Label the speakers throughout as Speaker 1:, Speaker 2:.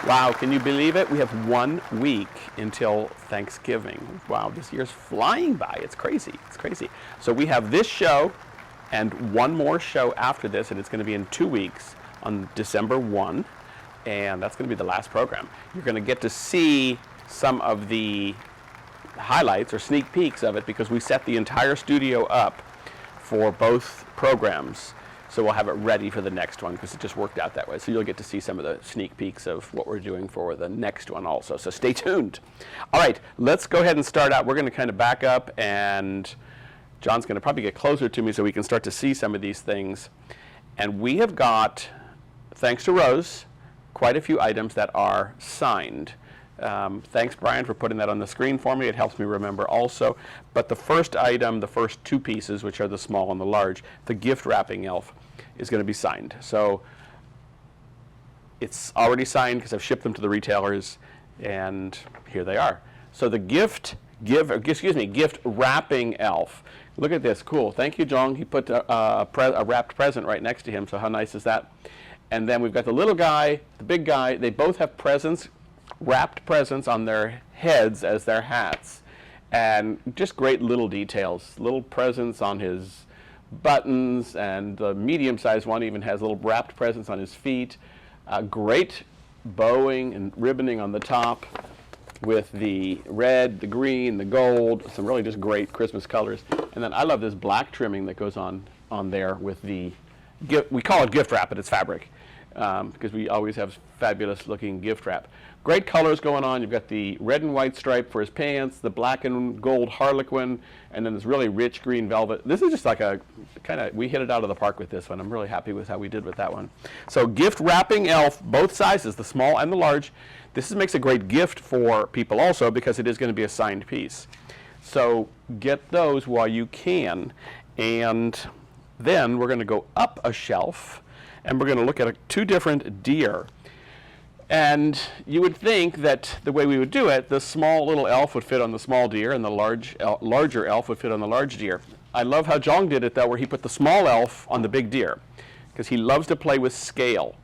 Speaker 1: Wow, can you believe it? We have 1 week until Thanksgiving. Wow, this year's flying by. It's crazy. It's crazy. So we have this show and one more show after this, and it's going to be in 2 weeks on December 1, and that's going to be the last program. You're going to get to see some of the highlights or sneak peeks of it because we set the entire studio up for both programs. So we'll have it ready for the next one because it just worked out that way. So you'll get to see some of the sneak peeks of what we're doing for the next one also. So stay tuned. All right, let's go ahead and start out. We're going to kind of back up, and John's going to probably get closer to me so we can start to see some of these things. And we have got, thanks to Rose, quite a few items that are signed. Thanks, Brian, for putting that on the screen for me. It helps me remember also. But the first item, the first 2 pieces, which are the small and the large, the gift wrapping elf, is going to be signed. So it's already signed because I've shipped them to the retailers, and here they are. So the gift wrapping elf. Look at this, cool. Thank you, Jong. He put a wrapped present right next to him, so how nice is that? And then we've got the little guy, the big guy. They both have presents, wrapped presents on their heads as their hats. And just great little details, little presents on his buttons, and the medium-sized one even has little wrapped presents on his feet. Great bowing and ribboning on the top with the red, the green, the gold, some really just great Christmas colors. And then I love this black trimming that goes on there with the gift. We call it gift wrap, but it's fabric because we always have fabulous looking gift wrap. Great colors going on. You've got the red and white stripe for his pants, the black and gold harlequin, and then this really rich green velvet. This is just like a kind of, we hit it out of the park with this one. I'm really happy with how we did with that one. So gift wrapping elf, both sizes, the small and the large. This makes a great gift for people also because it is going to be a signed piece. So get those while you can. And then we're going to go up a shelf and we're going to look at 2 different deer. And you would think that the way we would do it, the small little elf would fit on the small deer and the larger elf would fit on the large deer. I love how Jong did it though, where he put the small elf on the big deer because he loves to play with scale.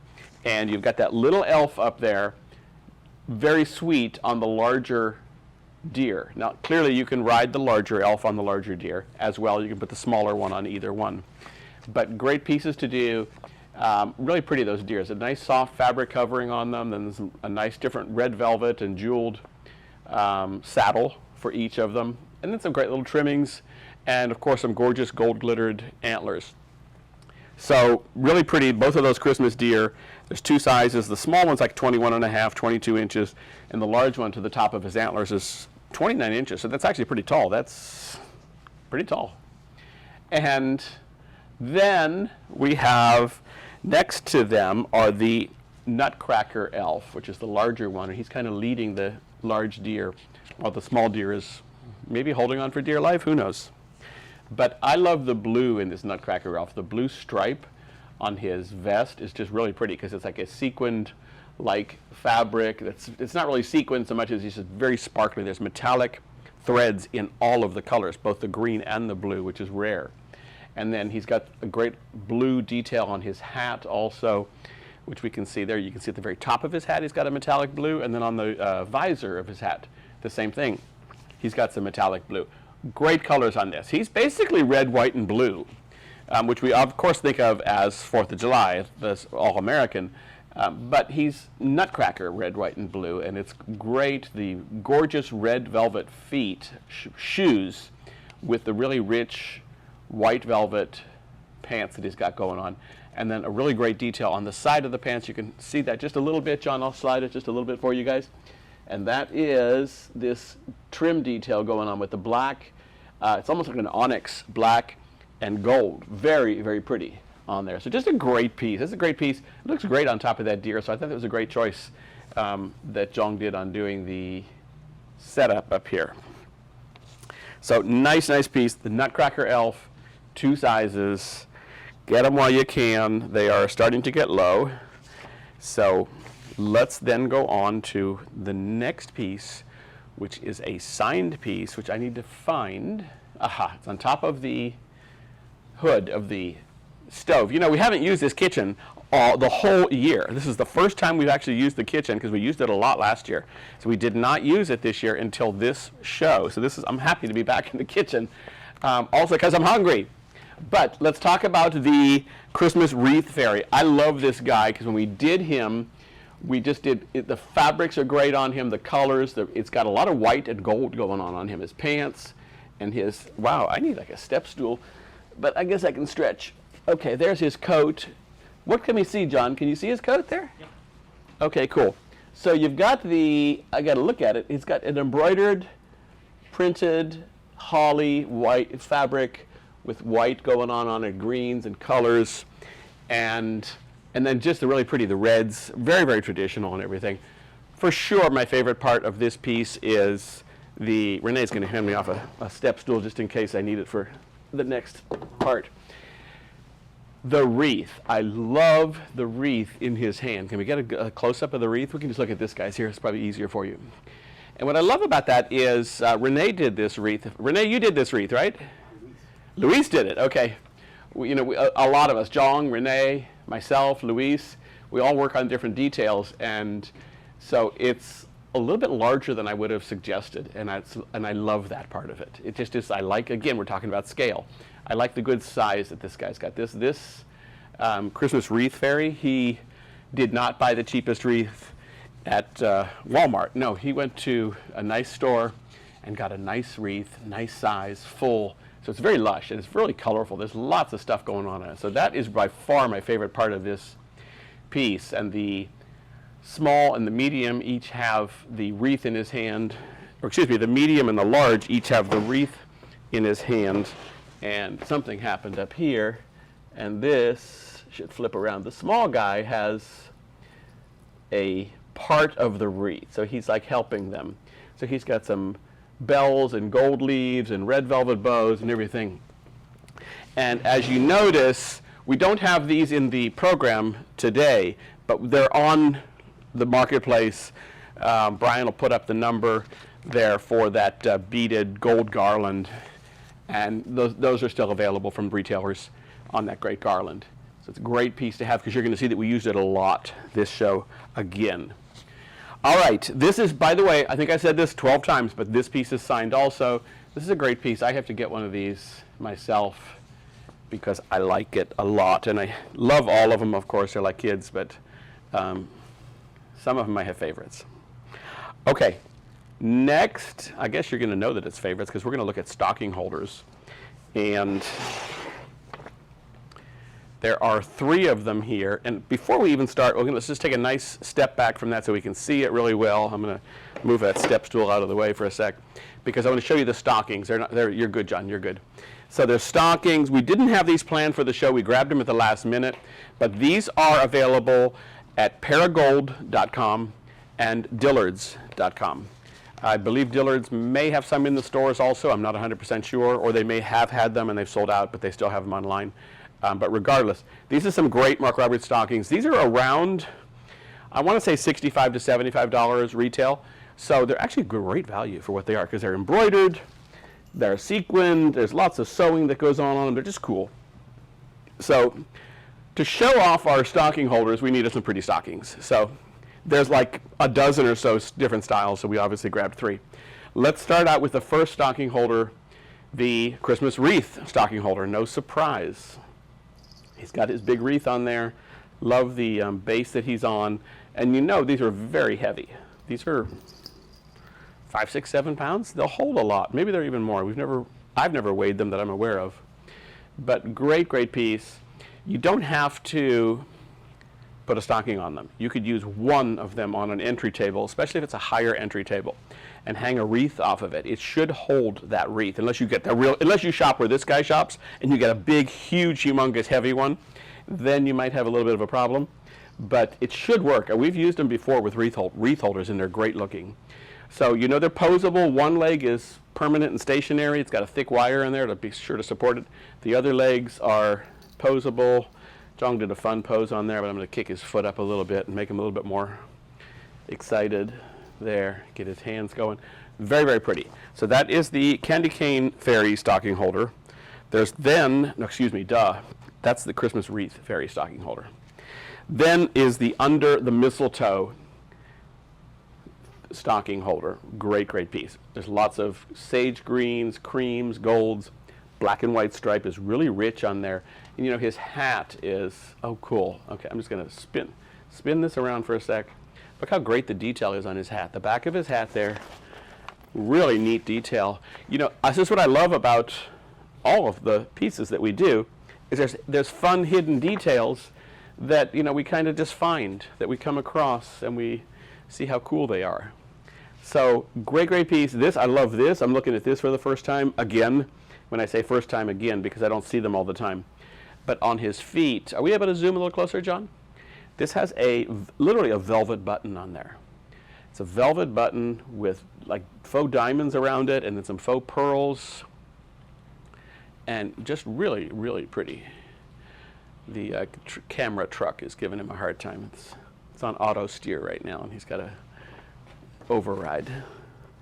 Speaker 1: And you've got that little elf up there, very sweet on the larger deer. Now clearly you can ride the larger elf on the larger deer as well. You can put the smaller one on either one. But great pieces to do. Really pretty, those deers. A nice soft fabric covering on them, then there's a nice different red velvet and jeweled saddle for each of them, and then some great little trimmings, and of course some gorgeous gold glittered antlers. So really pretty, both of those Christmas deer. There's 2 sizes. The small one's like 21.5, 22 inches, and the large one to the top of his antlers is 29 inches. So that's actually pretty tall. That's pretty tall. And then we have, next to them are the Nutcracker elf, which is the larger one, and he's kind of leading the large deer, while the small deer is maybe holding on for dear life, who knows. But I love the blue in this Nutcracker elf. The blue stripe on his vest is just really pretty because it's like a sequined like fabric. It's not really sequined so much as it's just very sparkly. There's metallic threads in all of the colors, both the green and the blue, which is rare. And then he's got a great blue detail on his hat also, which we can see there. You can see at the very top of his hat he's got a metallic blue, and then on the visor of his hat, the same thing. He's got some metallic blue. Great colors on this. He's basically red, white, and blue, which we of course think of as 4th of July, the All-American, but he's Nutcracker, red, white, and blue, and it's great. The gorgeous red velvet feet, shoes, with the really rich white velvet pants that he's got going on, and then a really great detail on the side of the pants. You can see that just a little bit, John. I'll slide it just a little bit for you guys. And that is this trim detail going on with the black. It's almost like an onyx black and gold. Very, very pretty on there. So just a great piece. It's a great piece. It looks great on top of that deer, so I thought that was a great choice that Jong did on doing the setup up here. So nice piece. The Nutcracker elf. 2 sizes. Get them while you can. They are starting to get low. So let's then go on to the next piece, which is a signed piece, which I need to find. Aha, it's on top of the hood of the stove. You know, we haven't used this kitchen the whole year. This is the first time we've actually used the kitchen because we used it a lot last year. So we did not use it this year until this show. So I'm happy to be back in the kitchen, also because I'm hungry. But let's talk about the Christmas wreath fairy. I love this guy because when we did him, we just did, the fabrics are great on him, the colors, it's got a lot of white and gold going on him, his pants and his, wow, I need like a step stool, but I guess I can stretch. Okay, there's his coat. What can we see, John? Can you see his coat there? Yeah. Okay, cool. So you've got I got to look at it. It's got an embroidered, printed, holly white fabric with white going on it, greens and colors, and then just the really pretty, the reds, very, very traditional and everything. For sure, my favorite part of this piece is Renee's going to hand me off a step stool just in case I need it for the next part. The wreath. I love the wreath in his hand. Can we get a close-up of the wreath? We can just look at this, guys. Here, it's probably easier for you. And what I love about that is Renee did this wreath. Renee, you did this wreath, right? Luis did it. Okay. A lot of us, Jong, Renee, myself, Luis, we all work on different details, and so it's a little bit larger than I would have suggested, and I love that part of it. It just is, I like, again, we're talking about scale. I like the good size that this guy's got. This Christmas wreath fairy, he did not buy the cheapest wreath at Walmart. No, he went to a nice store and got a nice wreath, nice size, full. So it's very lush and it's really colorful. There's lots of stuff going on in it. So that is by far my favorite part of this piece. And the small and the medium each have the wreath in his hand, or excuse me, the medium and the large each have the wreath in his hand. And something happened up here, and this should flip around. The small guy has a part of the wreath, so he's like helping them. So he's got some bells and gold leaves and red velvet bows and everything. And as you notice, we don't have these in the program today, but they're on the marketplace. Brian will put up the number there for that beaded gold garland. And those are still available from retailers on that great garland. So it's a great piece to have because you're going to see that we used it a lot this show again. All right, this is, by the way, I think I said this 12 times, but this piece is signed also. This is a great piece. I have to get one of these myself because I like it a lot. And I love all of them, of course. They're like kids, but some of them I have favorites. Okay. Next, I guess you're going to know that it's favorites because we're going to look at stocking holders. And there are 3 of them here. And before we even start, let's just take a nice step back from that so we can see it really well. I'm going to move that step stool out of the way for a sec because I want to show you the stockings. You're good, John. You're good. So there's stockings. We didn't have these planned for the show. We grabbed them at the last minute. But these are available at paragold.com and dillards.com. I believe Dillard's may have some in the stores also. I'm not 100% sure, or they may have had them and they've sold out, but they still have them online. But regardless, these are some great Mark Roberts stockings. These are around, I want to say $65 to $75 retail. So they're actually great value for what they are because they're embroidered, they're sequined, there's lots of sewing that goes on them. They're just cool. So to show off our stocking holders, we needed some pretty stockings. So there's like a dozen or so different styles, so we obviously grabbed 3. Let's start out with the first stocking holder, the Christmas wreath stocking holder. No surprise. He's got his big wreath on there. Love the base that he's on. And you know these are very heavy. These are 5, 6, 7 pounds. They'll hold a lot. Maybe they're even more. I've never weighed them that I'm aware of. But great, great piece. You don't have to put a stocking on them. You could use one of them on an entry table, especially if it's a higher entry table, and hang a wreath off of it. It should hold that wreath, unless you shop where this guy shops and you get a big, huge, humongous, heavy one. Then you might have a little bit of a problem, but it should work. We've used them before with wreath holders, and they're great looking. So you know they're posable. One leg is permanent and stationary. It's got a thick wire in there to be sure to support it. The other legs are posable. Jong did a fun pose on there, but I'm going to kick his foot up a little bit and make him a little bit more excited. There, get his hands going. Very, very pretty. So that is the candy cane fairy stocking holder. There's then, no, excuse me, That's the Christmas wreath fairy stocking holder. Then is the under the mistletoe stocking holder. Great, great piece. There's lots of sage greens, creams, golds. Black and white stripe is really rich on there. And you know, his hat is, oh cool. Okay, I'm just gonna spin this around for a sec. Look how great the detail is on his hat. The back of his hat there, really neat detail. You know, this is what I love about all of the pieces that we do, is there's fun hidden details that, you know, we kind of just find, that we come across and we see how cool they are. So great, great piece. This, I love this. I'm looking at this for the first time again. When I say first time, again, because I don't see them all the time. But on his feet, are we able to zoom a little closer, John? This has literally a velvet button on there. It's a velvet button with like faux diamonds around it and then some faux pearls. And just really, really pretty. The camera truck is giving him a hard time. It's on auto steer right now, and he's got to override.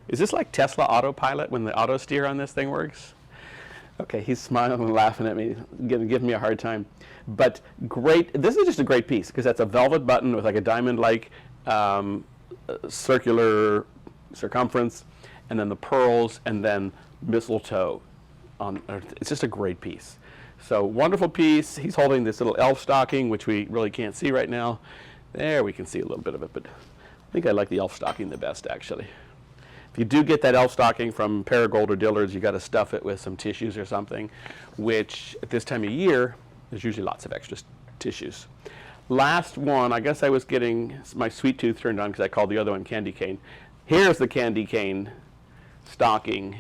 Speaker 1: Is this like Tesla autopilot when the auto steer on this thing works? Okay, he's smiling and laughing at me, giving me a hard time. But great, this is just a great piece, because that's a velvet button with like a diamond-like circular circumference, and then the pearls, and then mistletoe. It's just a great piece. So wonderful piece. He's holding this little elf stocking, which we really can't see right now. There, we can see a little bit of it, but I think I like the elf stocking the best, actually. If you do get that elf stocking from Paragold or Dillard's, you got to stuff it with some tissues or something, which at this time of year, there's usually lots of extra tissues. Last one, I guess I was getting my sweet tooth turned on because I called the other one candy cane. Here's the candy cane stocking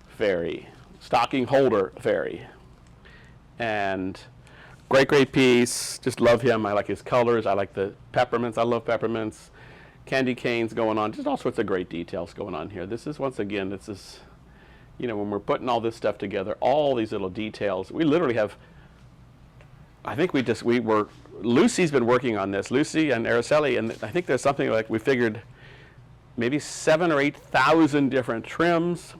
Speaker 1: fairy, stocking holder fairy. And great, great piece. Just love him. I like his colors. I like the peppermints. I love peppermints. Candy canes going on. Just all sorts of great details going on here. This is, once again, this is, you know, when we're putting all this stuff together, all these little details. We literally have, I think Lucy's been working on this, Lucy and Araceli, and I think there's something like, we figured maybe 7,000 or 8,000 different trims,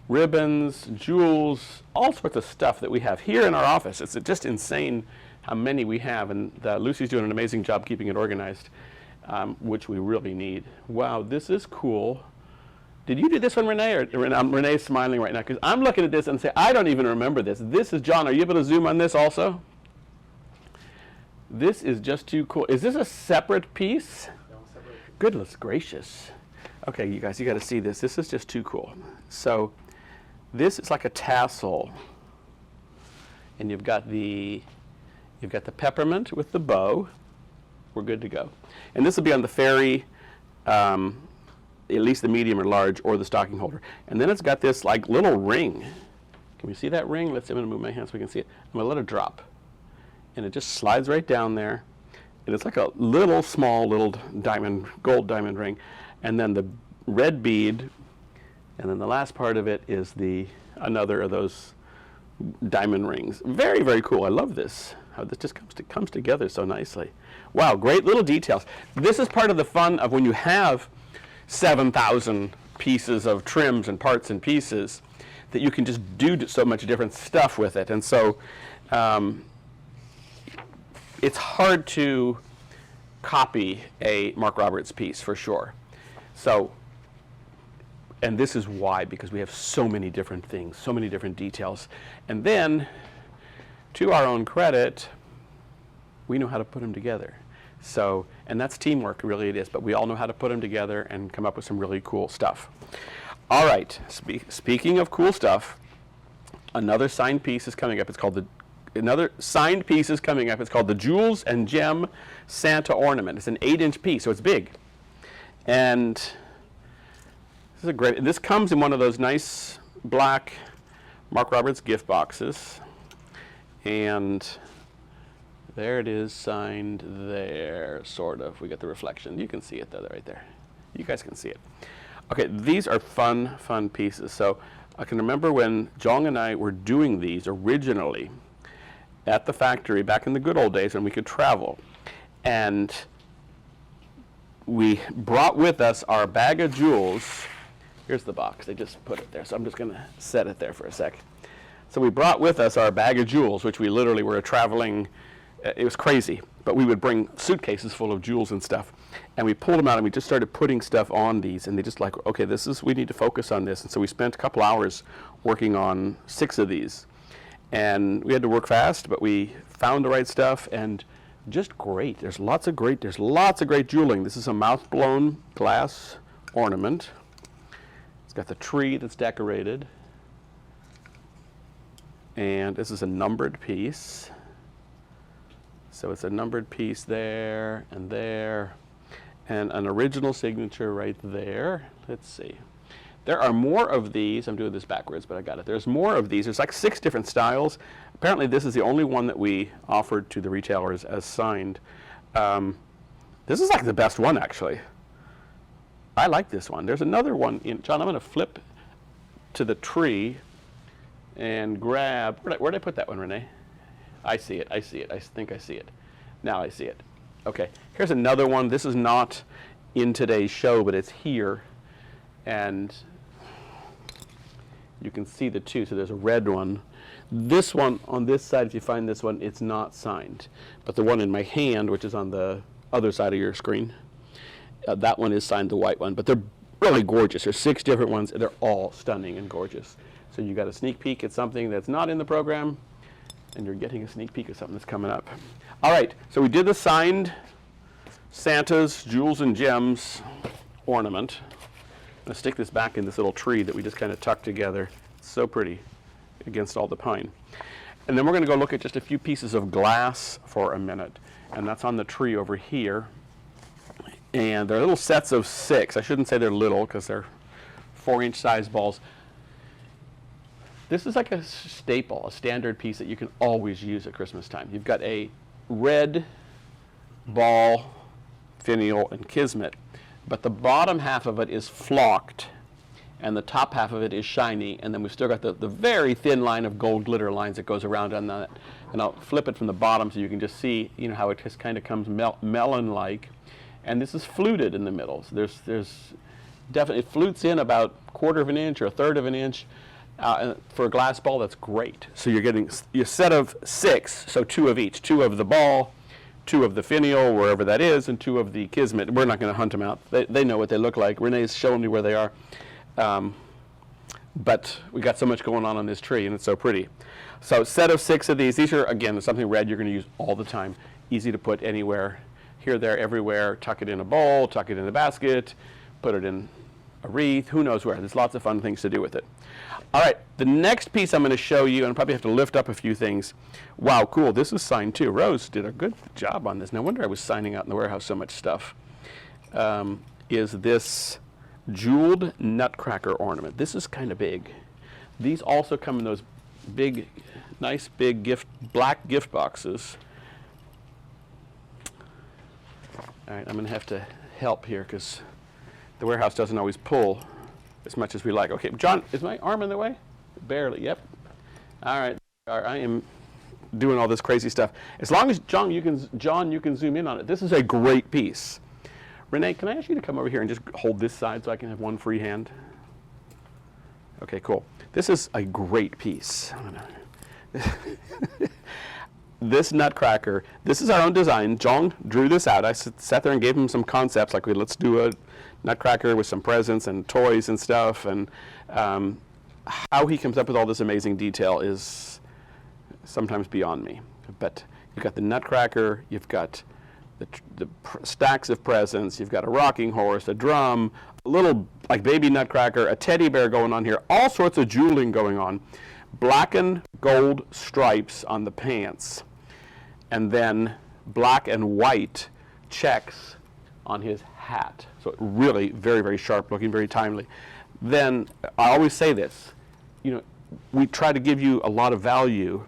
Speaker 1: ribbons, jewels, all sorts of stuff that we have here in our office. It's just insane how many we have, and Lucy's doing an amazing job keeping it organized, which we really need. Wow, this is cool. Did you do this one, Renee? Or Renee's smiling right now, because I'm looking at this and say, I don't even remember this. This is, John, are you able to zoom on this also? This is just too cool. Is this a separate piece? No, separate. Goodness gracious. Okay, you guys, you got to see this. This is just too cool. So this is like a tassel, and you've got the peppermint with the bow. We're good to go. And this will be on the fairy, at least the medium or large, or the stocking holder. And then it's got this like little ring. Can we see that ring? I'm going to move my hand so we can see it. I'm going to let it drop. And it just slides right down there. And it's like a little small little diamond, gold diamond ring. And then the red bead. And then the last part of it is another of those diamond rings. Very, very cool. I love this. How this just comes together so nicely. Wow, great little details. This is part of the fun of when you have 7,000 pieces of trims and parts and pieces, that you can just do so much different stuff with it. And so it's hard to copy a Mark Roberts piece for sure. So, and this is why, because we have so many different things, so many different details. And then, to our own credit, we know how to put them together. So, and that's teamwork, really it is, but we all know how to put them together and come up with some really cool stuff. All right, speaking of cool stuff, another signed piece is coming up. It's called the Jewels and Gem Santa Ornament. It's an 8-inch piece, so it's big. And this is a great, this comes in one of those nice black Mark Roberts gift boxes. And there it is, signed there, sort of. We get the reflection. You can see it though, right there. You guys can see it. Okay, these are fun, fun pieces. So I can remember when Jong and I were doing these originally at the factory back in the good old days when we could travel. And we brought with us our bag of jewels. Here's the box. They just put it there. So I'm just going to set it there for a sec. So we brought with us our bag of jewels, which we literally were traveling. It was crazy, but we would bring suitcases full of jewels and stuff. And we pulled them out and we just started putting stuff on these, and they just like, okay, we need to focus on this. And so we spent a couple hours working on 6 of these. And we had to work fast, but we found the right stuff and just great. There's lots of great jeweling. This is a mouth-blown glass ornament. It's got the tree that's decorated. And this is a numbered piece. So it's a numbered piece there and an original signature right there. Let's see. There are more of these. I'm doing this backwards, but I got it. There's more of these. There's like 6 different styles. Apparently this is the only one that we offered to the retailers as signed. This is like the best one, actually. I like this one. There's another one in, John, I'm going to flip to the tree and grab, where did I put that one, Renee? I see it. I think I see it. Now I see it. Okay, here's another one. This is not in today's show, but it's here. And you can see the 2. So there's a red one. This one on this side, if you find this one, it's not signed. But the one in my hand, which is on the other side of your screen, that one is signed, the white one. But they're really gorgeous. There's 6 different ones. They're all stunning and gorgeous. So you got a sneak peek at something that's not in the program, and you're getting a sneak peek at something that's coming up. All right, so we did the signed Santa's Jewels and Gems ornament. I'm going to stick this back in this little tree that we just kind of tucked together. It's so pretty against all the pine. And then we're going to go look at just a few pieces of glass for a minute. And that's on the tree over here. And they're little sets of 6. I shouldn't say they're little because they're 4-inch size balls. This is like a staple, a standard piece that you can always use at Christmas time. You've got a red ball, finial, and kismet, but the bottom half of it is flocked, and the top half of it is shiny, and then we've still got the very thin line of gold glitter lines that goes around on that. And I'll flip it from the bottom so you can just see, you know, how it just kind of comes melon-like. And this is fluted in the middle. So there's definitely, it flutes in about 1/4 of an inch or 1/3 of an inch. For a glass ball, that's great. So you're getting your set of 6, so 2 of each. 2 of the ball, 2 of the finial, wherever that is, and 2 of the kismet. We're not going to hunt them out. They know what they look like. Renee's showing me where they are. But we got so much going on this tree, and it's so pretty. So set of 6 of these. These are, again, something red you're going to use all the time. Easy to put anywhere. Here, there, everywhere. Tuck it in a bowl, tuck it in a basket, put it in a wreath, who knows where. There's lots of fun things to do with it. All right, the next piece I'm going to show you, and I probably have to lift up a few things. Wow, cool, this is signed too. Rose did a good job on this. No wonder I was signing out in the warehouse so much stuff. Is this jeweled nutcracker ornament. This is kind of big. These also come in those big, nice big black gift boxes. All right, I'm going to have to help here because the warehouse doesn't always pull as much as we like. Okay, John, is my arm in the way? Barely, yep. All right, I am doing all this crazy stuff. As long as, John, you can zoom in on it. This is a great piece. Renee, can I ask you to come over here and just hold this side so I can have one free hand? Okay, cool. This is a great piece. This nutcracker, this is our own design. John drew this out. I sat there and gave him some concepts, like let's do a nutcracker with some presents and toys and stuff. And how he comes up with all this amazing detail is sometimes beyond me. But you've got the nutcracker, you've got the stacks of presents, you've got a rocking horse, a drum, a little like baby nutcracker, a teddy bear going on here, all sorts of jeweling going on. Black and gold stripes on the pants, and then black and white checks on his hat. So really very, very sharp looking, very timely. Then I always say this, you know, we try to give you a lot of value,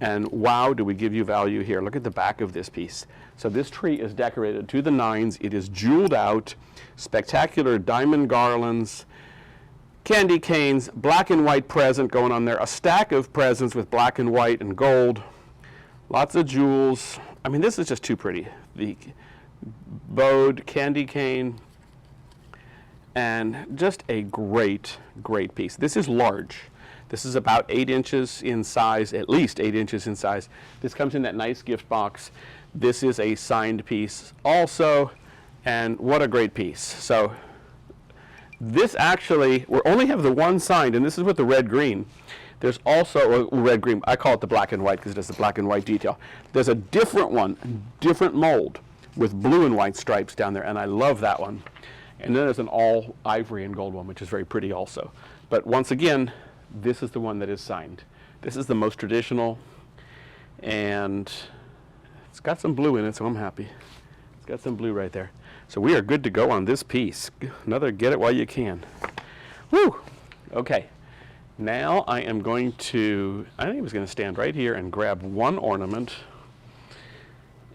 Speaker 1: and wow, do we give you value here. Look at the back of this piece. So this tree is decorated to the nines. It is jeweled out, spectacular diamond garlands, candy canes, black and white present going on there, a stack of presents with black and white and gold, lots of jewels. I mean, this is just too pretty. The bowed candy cane, and just a great, great piece. This is large. This is about 8 inches in size, at least 8 inches in size. This comes in that nice gift box. This is a signed piece also, and what a great piece. So this actually, we only have the one signed, and this is with the red-green. There's also, red-green, I call it the black and white because it has the black and white detail. There's a different one, different mold with blue and white stripes down there, and I love that one. And then there's an all ivory and gold one, which is very pretty also. But once again, this is the one that is signed. This is the most traditional, and it's got some blue in it, so I'm happy. It's got some blue right there. So we are good to go on this piece. Another get it while you can. Woo! Okay. Now I am going to, I think I was going to stand right here and grab one ornament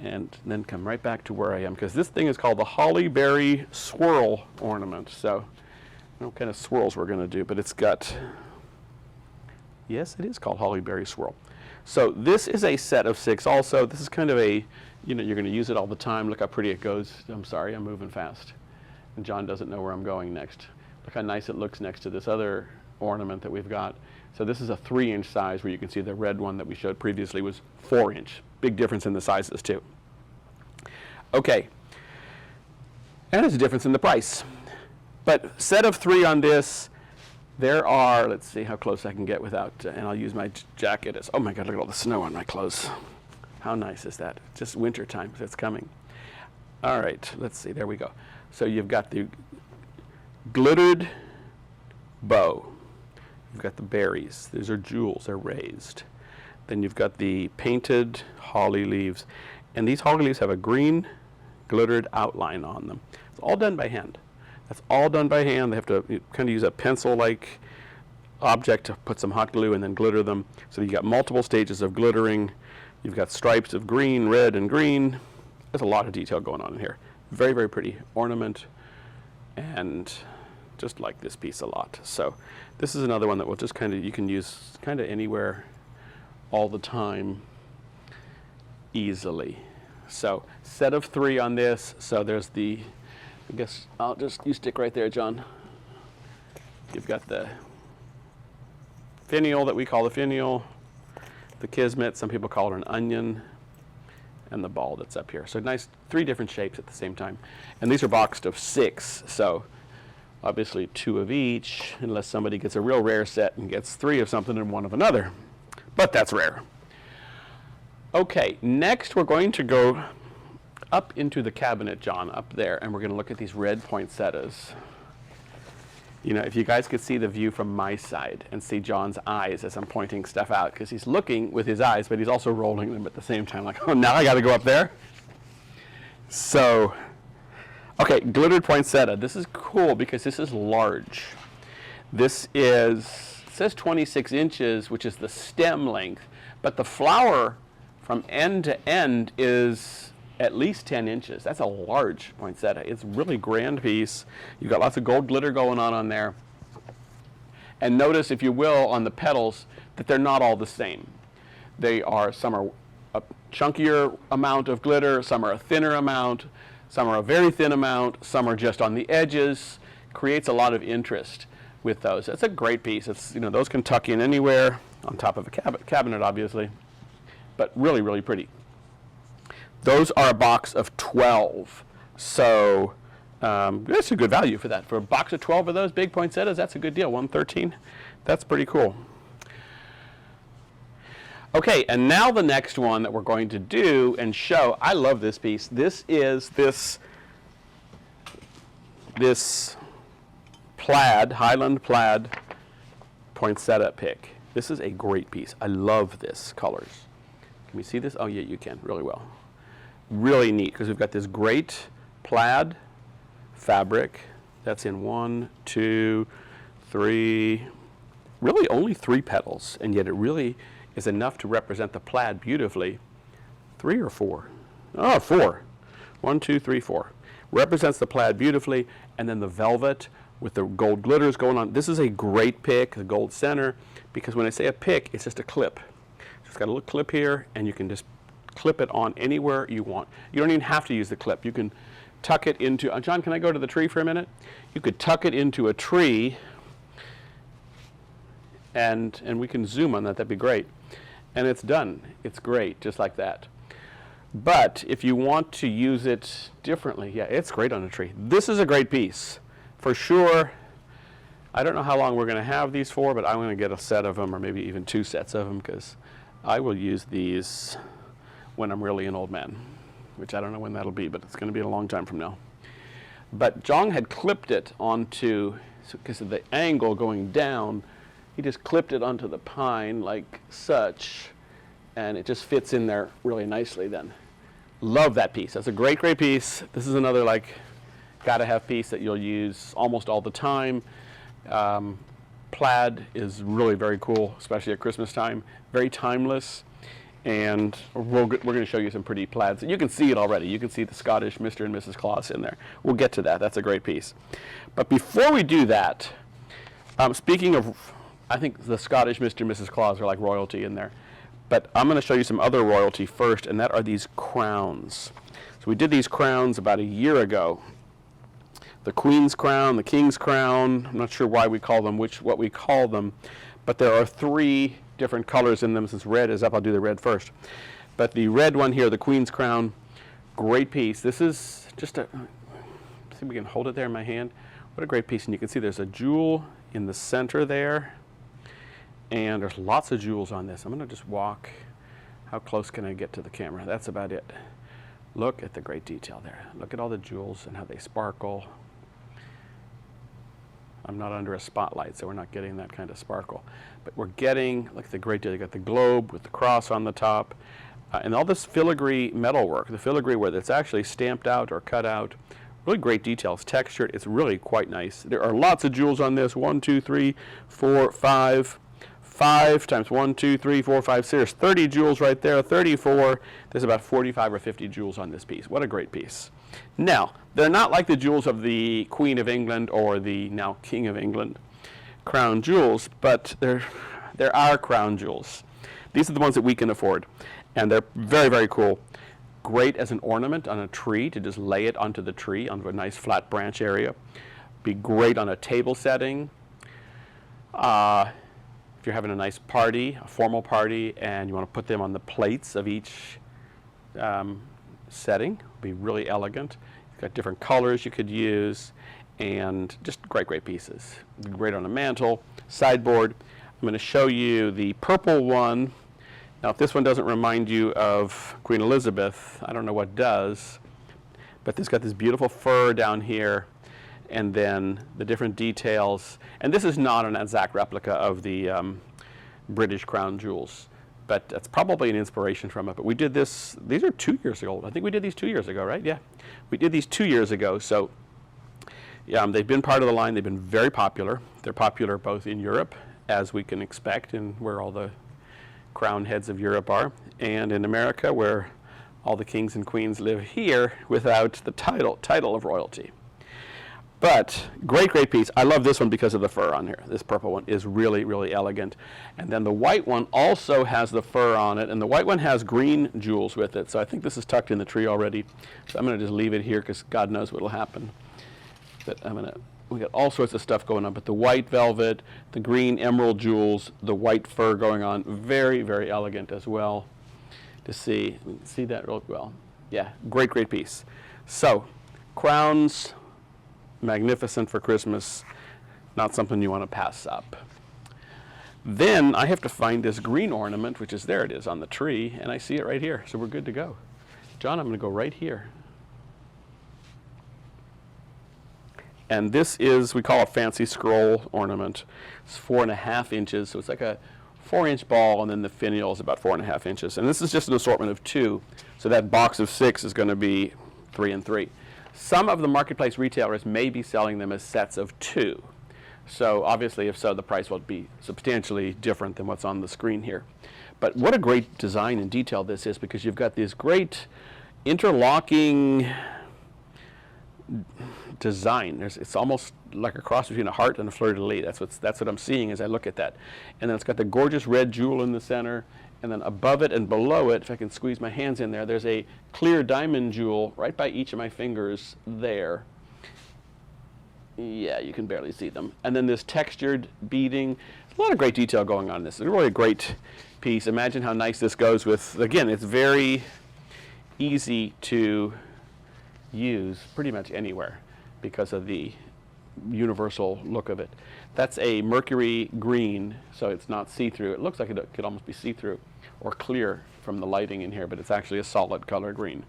Speaker 1: and then come right back to where I am, because this thing is called the Holly Berry Swirl Ornament. So I don't know what kind of swirls we're going to do, but it's got, yes, it is called Holly Berry Swirl. So this is a set of 6 also. This is kind of a, you know, you're going to use it all the time. Look how pretty it goes. I'm sorry, I'm moving fast. And John doesn't know where I'm going next. Look how nice it looks next to this other ornament that we've got. So this is a 3-inch size, where you can see the red one that we showed previously was 4-inch. Big difference in the sizes too. Okay, and there's a difference in the price. But set of 3 on this, there are, let's see how close I can get without, and I'll use my jacket as, oh my God, look at all the snow on my clothes. How nice is that? Just winter time, so it's coming. All right, let's see, there we go. So you've got the glittered bow. You've got the berries. These are jewels, they're raised. Then you've got the painted holly leaves. And these holly leaves have a green glittered outline on them. It's all done by hand. That's all done by hand. They have to kind of use a pencil-like object to put some hot glue and then glitter them. So you've got multiple stages of glittering. You've got stripes of green, red, and green. There's a lot of detail going on in here. Very, very pretty ornament, and just like this piece a lot. So this is another one that will just kind of, you can use kind of anywhere, all the time, easily. So set of 3 on this. So there's the, I guess I'll just, you stick right there, John. You've got the finial that we call the finial, the kismet, some people call it an onion, and the ball that's up here. So nice, 3 different shapes at the same time. And these are boxed of 6, so obviously 2 of each, unless somebody gets a real rare set and gets 3 of something and 1 of another. But that's rare. Okay, next we're going to go up into the cabinet, John, up there, and we're going to look at these red poinsettias. You know, if you guys could see the view from my side and see John's eyes as I'm pointing stuff out, because he's looking with his eyes, but he's also rolling them at the same time, like, oh, now I got to go up there? So, okay, glittered poinsettia. This is cool because this is large. This is, it says 26 inches, which is the stem length, but the flower from end to end is at least 10 inches. That's a large poinsettia. It's a really grand piece. You've got lots of gold glitter going on there. And notice, if you will, on the petals, that they're not all the same. They are, some are a chunkier amount of glitter, some are a thinner amount, some are a very thin amount, some are just on the edges. Creates a lot of interest with those. It's a great piece. It's, you know, those can tuck in anywhere, on top of a cabinet, obviously. But really, really pretty. Those are a box of 12. So that's a good value for that. For a box of 12 of those big poinsettias, that's a good deal. $113. That's pretty cool. Okay, and now the next one that we're going to do and show. I love this piece. This is this plaid, Highland plaid poinsettia pick. This is a great piece. I love this colors. Can we see this? Oh yeah, you can really well. Really neat, because we've got this great plaid fabric that's in 1, 2, 3, really only 3 petals, and yet it really is enough to represent the plaid beautifully. 3 or 4? Oh, 4. 1, 2, 3, 4. Represents the plaid beautifully, and then the velvet with the gold glitters going on. This is a great pick, the gold center, because when I say a pick, it's just a clip. It's got a little clip here, and you can just clip it on anywhere you want. You don't even have to use the clip. You can tuck it into, John, can I go to the tree for a minute? You could tuck it into a tree and we can zoom on that. That'd be great. And it's done. It's great, just like that. But if you want to use it differently, yeah, it's great on a tree. This is a great piece, for sure. I don't know how long we're going to have these for, but I'm going to get a set of them, or maybe even 2 sets of them, because I will use these when I'm really an old man, which I don't know when that'll be, but it's going to be a long time from now. But Jong had clipped it onto, because of the angle going down, he just clipped it onto the pine like such, and it just fits in there really nicely then. Love that piece. That's a great, great piece. This is another like gotta have piece that you'll use almost all the time. Plaid is really very cool, especially at Christmas time. Very timeless, and we're going to show you some pretty plaids. You can see it already. You can see the Scottish Mr. and Mrs. Claus in there. We'll get to that. That's a great piece. But before we do that, speaking of, I think the Scottish Mr. and Mrs. Claus are like royalty in there. But I'm going to show you some other royalty first, and that are these crowns. So we did these crowns about a year ago. The Queen's crown, the King's crown. I'm not sure why we call them what we call them, but there are 3 different colors in them. Since red is up, I'll do the red first. But the red one here, the Queen's crown, great piece. This is just a, see if we can hold it there in my hand. What a great piece. And you can see there's a jewel in the center there. And there's lots of jewels on this. I'm going to just walk. How close can I get to the camera? That's about it. Look at the great detail there. Look at all the jewels and how they sparkle. I'm not under a spotlight, so we're not getting that kind of sparkle. But we're getting, look at the great deal. You got the globe with the cross on the top. And all this filigree metalwork, the filigree where it's actually stamped out or cut out. Really great details. Textured. It's really quite nice. There are lots of jewels on this. 1, 2, 3, 4, 5. 5 times 1, 2, 3, 4, 5, 6. There's 30 jewels right there. 34. There's about 45 or 50 jewels on this piece. What a great piece. Now, they're not like the jewels of the Queen of England or the now King of England crown jewels, but they're our crown jewels. These are the ones that we can afford, and they're very, very cool. Great as an ornament on a tree, to just lay it onto the tree, onto a nice flat branch area. Be great on a table setting. If you're having a nice party, a formal party, and you want to put them on the plates of each setting, be really elegant. You've got different colors you could use, and just great, great pieces. Great on a mantle, sideboard. I'm going to show you the purple one. Now, if this one doesn't remind you of Queen Elizabeth, I don't know what does, but it's got this beautiful fur down here, and then the different details. And this is not an exact replica of the British crown jewels, but that's probably an inspiration from it. But we did this, these are 2 years ago. I think we did these 2 years ago, right? Yeah, we did these 2 years ago. So yeah, they've been part of the line. They've been very popular. They're popular both in Europe, as we can expect, and where all the crown heads of Europe are, and in America, where all the kings and queens live here without the title of royalty. But great, great piece. I love this one because of the fur on here. This purple one is really, really elegant. And then the white one also has the fur on it, and the white one has green jewels with it. So I think this is tucked in the tree already. So I'm going to just leave it here because God knows what will happen. But we got all sorts of stuff going on. But the white velvet, the green emerald jewels, the white fur going on, very, very elegant as well. To see, we can see that real well. Yeah, great, great piece. So crowns. Magnificent for Christmas, not something you want to pass up. Then I have to find this green ornament, which is, there it is on the tree, and I see it right here, so we're good to go. John, I'm going to go right here. And this is, we call a fancy scroll ornament. It's 4.5 inches, so it's like a 4-inch ball, and then the finial is about 4.5 inches. And this is just an assortment of 2, so that box of 6 is going to be 3 and 3. Some of the marketplace retailers may be selling them as sets of 2. So obviously, if so, the price will be substantially different than what's on the screen here. But what a great design and detail this is, because you've got this great interlocking design. It's almost like a cross between a heart and a fleur-de-lis. That's what I'm seeing as I look at that. And then it's got the gorgeous red jewel in the center. And then above it and below it, if I can squeeze my hands in there, there's a clear diamond jewel right by each of my fingers there. Yeah, you can barely see them. And then this textured beading. There's a lot of great detail going on in this. It's really a great piece. Imagine how nice this goes with, again, it's very easy to use pretty much anywhere because of the universal look of it. That's a mercury green, so it's not see-through. It looks like it could almost be see-through or clear from the lighting in here, but it's actually a solid color green.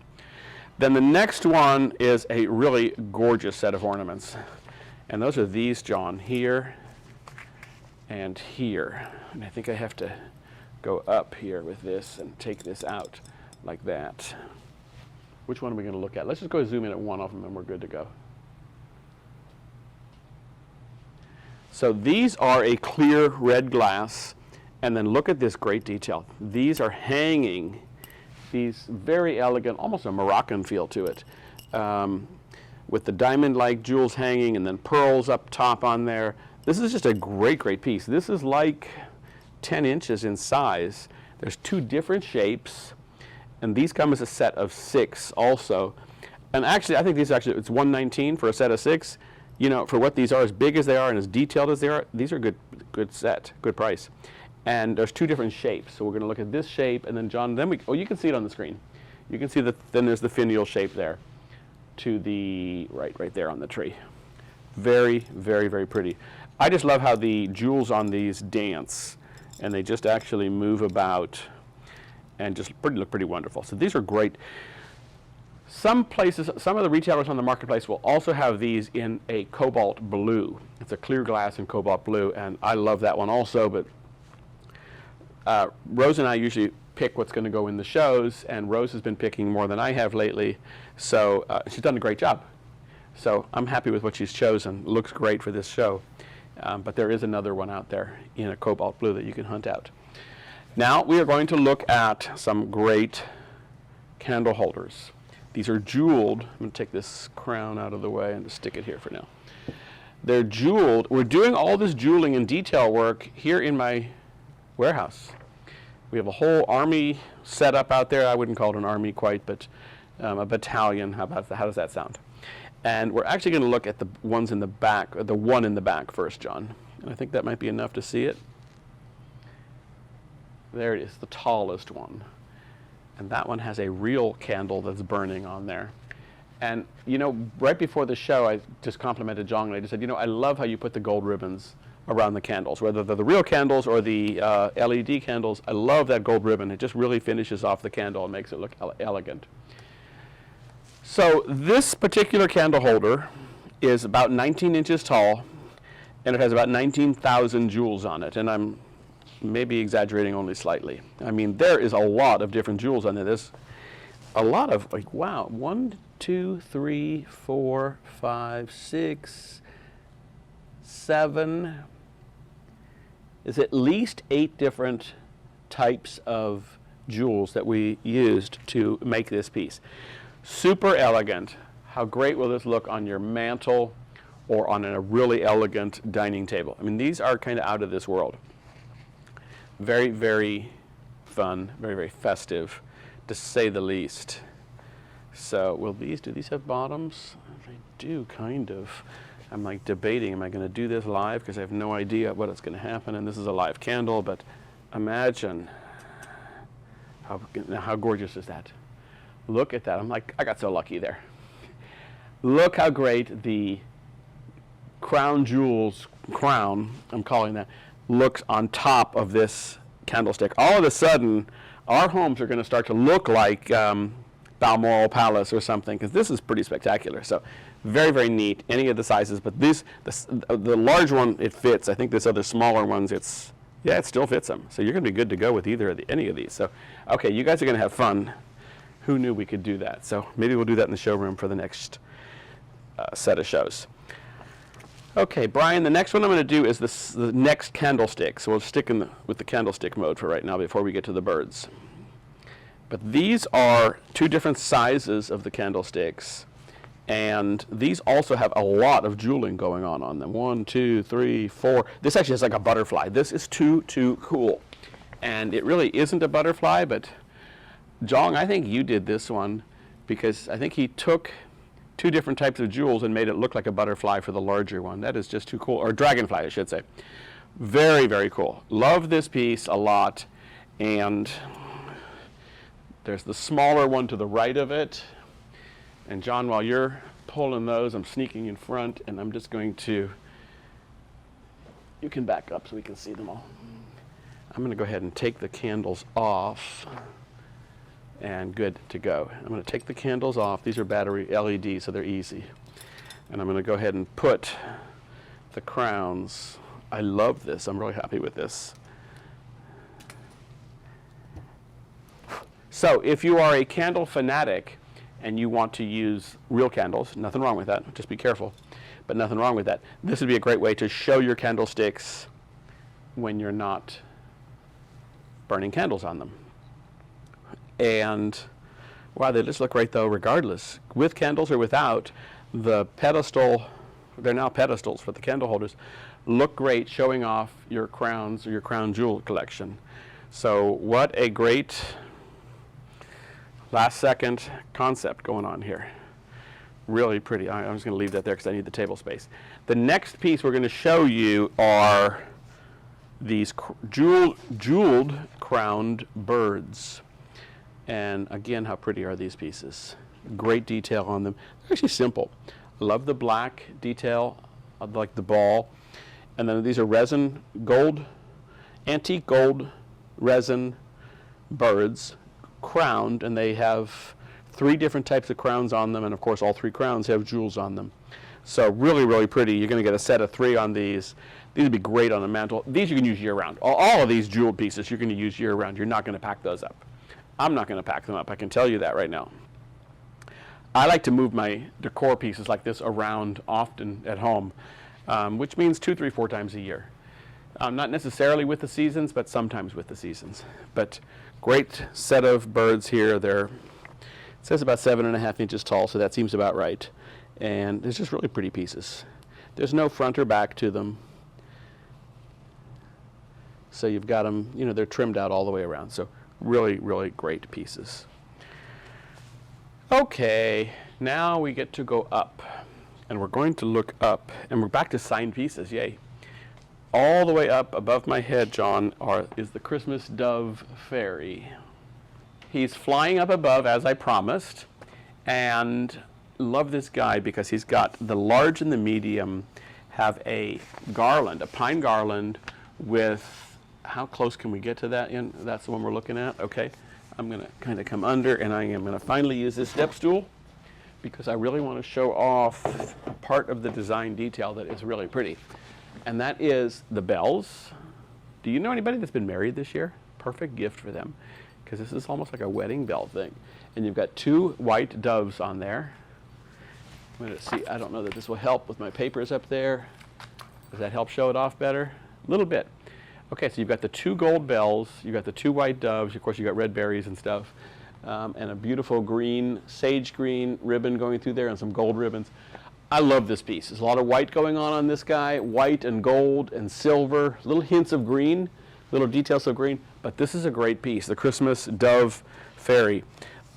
Speaker 1: Then the next one is a really gorgeous set of ornaments. And those are these, John, here and here. And I think I have to go up here with this and take this out like that. Which one are we going to look at? Let's just go zoom in at one of them and we're good to go. So these are a clear red glass, and then look at this great detail. These are hanging, these very elegant, almost a Moroccan feel to it, with the diamond-like jewels hanging and then pearls up top on there. This is just a great, great piece. This is like 10 inches in size. There's two different shapes, and these come as a set of 6 also. And actually, I think these actually, it's $119 for a set of 6. You know, for what these are, as big as they are and as detailed as they are, these are good set, good price. And there's two different shapes. So we're going to look at this shape, and then John, then you can see it on the screen. You can see then there's the finial shape there to the right there on the tree. Very, very, very pretty. I just love how the jewels on these dance, and they just actually move about and just look pretty wonderful. So these are great. Some places, some of the retailers on the marketplace will also have these in a cobalt blue. It's a clear glass in cobalt blue, and I love that one also, but Rose and I usually pick what's going to go in the shows, and Rose has been picking more than I have lately, so she's done a great job. So I'm happy with what she's chosen. It looks great for this show, but there is another one out there in a cobalt blue that you can hunt out. Now we are going to look at some great candle holders. These are jeweled. I'm going to take this crown out of the way and just stick it here for now. They're jeweled. We're doing all this jeweling and detail work here in my warehouse. We have a whole army set up out there. I wouldn't call it an army quite, but a battalion. How does that sound? And we're actually going to look at the ones in the back, or the one in the back first, John. And I think that might be enough to see it. There it is, the tallest one. And that one has a real candle that's burning on there. And, you know, right before the show, I just complimented John, and I just said, you know, I love how you put the gold ribbons around the candles, whether they're the real candles or the LED candles. I love that gold ribbon. It just really finishes off the candle and makes it look elegant. So this particular candle holder is about 19 inches tall, and it has about 19,000 jewels on it. And I'm maybe exaggerating only slightly. I mean, there is a lot of different jewels on there. There's a lot of, like, wow, 1, 2, 3, 4, 5, 6, 7. Is at least 8 different types of jewels that we used to make this piece. Super elegant. How great will this look on your mantle or on a really elegant dining table? I mean, these are kind of out of this world. Very, very fun, very, very festive, to say the least. So do these have bottoms? They do, kind of. I'm like debating, am I going to do this live? Because I have no idea what is going to happen, and this is a live candle, but imagine how gorgeous is that? Look at that. I'm like, I got so lucky there. Look how great the crown jewels, I'm calling that, looks on top of this candlestick. All of a sudden, our homes are going to start to look like Balmoral Palace or something, because this is pretty spectacular. So very, very neat, any of the sizes, but the large one, it fits. I think this other smaller ones, it still fits them. So you're going to be good to go with any of these. So, okay, you guys are going to have fun. Who knew we could do that? So maybe we'll do that in the showroom for the next set of shows. Okay, Brian, the next one I'm going to do is the next candlestick. So we'll stick with the candlestick mode for right now before we get to the birds. But these are 2 different sizes of the candlesticks, and these also have a lot of jeweling going on them. 1, 2, 3, 4. This actually is like a butterfly. This is too cool. And it really isn't a butterfly, but Jong, I think you did this one because I think he took two different types of jewels and made it look like a butterfly for the larger one. That is just too cool. Or dragonfly, I should say. Very, very cool. Love this piece a lot. And there's the smaller one to the right of it. And John, while you're pulling those, I'm sneaking in front, and I'm just going to, you can back up so we can see them all. I'm going to go ahead and take the candles off, and good to go. I'm going to take the candles off. These are battery LEDs, so they're easy. And I'm going to go ahead and put the crowns. I love this. I'm really happy with this. So if you are a candle fanatic and you want to use real candles, nothing wrong with that, just be careful, but nothing wrong with that. This would be a great way to show your candlesticks when you're not burning candles on them. And wow, they just look great though regardless. With candles or without, the pedestal, they're now pedestals for the candle holders, look great showing off your crowns or your crown jewel collection. So what a great last second concept going on here. Really pretty. I'm just going to leave that there because I need the table space. The next piece we're going to show you are these jeweled crowned birds. And again, how pretty are these pieces? Great detail on them. They're actually simple. I love the black detail, like the ball. And then these are resin gold, antique gold resin birds, crowned, and they have 3 different types of crowns on them, and of course all 3 crowns have jewels on them. So really, really pretty. You're going to get a set of 3 on these. These would be great on the mantle. These you can use year-round. All of these jeweled pieces you're going to use year-round. You're not going to pack those up. I'm not going to pack them up. I can tell you that right now. I like to move my decor pieces like this around often at home, which means 2, 3, 4 times a year. Not necessarily with the seasons, but sometimes with the seasons. But great set of birds here. They're, it says about 7.5 inches tall, so that seems about right. And they're just really pretty pieces. There's no front or back to them. So you've got them, you know, they're trimmed out all the way around. So really, really great pieces. Okay, now we get to go up. And we're going to look up, and we're back to signed pieces, yay. All the way up above my head, John, is the Christmas dove fairy. He's flying up above, as I promised, and love this guy because he's got the large and the medium have a garland, a pine garland with, how close can we get to that? That's the one we're looking at, okay. I'm gonna kind of come under, and I am gonna finally use this step stool because I really want to show off a part of the design detail that is really pretty. And that is the bells. Do you know anybody that's been married this year? Perfect gift for them, because this is almost like a wedding bell thing. And you've got 2 white doves on there. I'm going to see, I don't know that this will help with my papers up there. Does that help show it off better? A little bit. Okay, so you've got the 2 gold bells, you've got the 2 white doves, of course you've got red berries and stuff, and a beautiful green, sage green ribbon going through there and some gold ribbons. I love this piece. There's a lot of white going on this guy, white and gold and silver, little hints of green, little details of green, but this is a great piece, the Christmas dove fairy.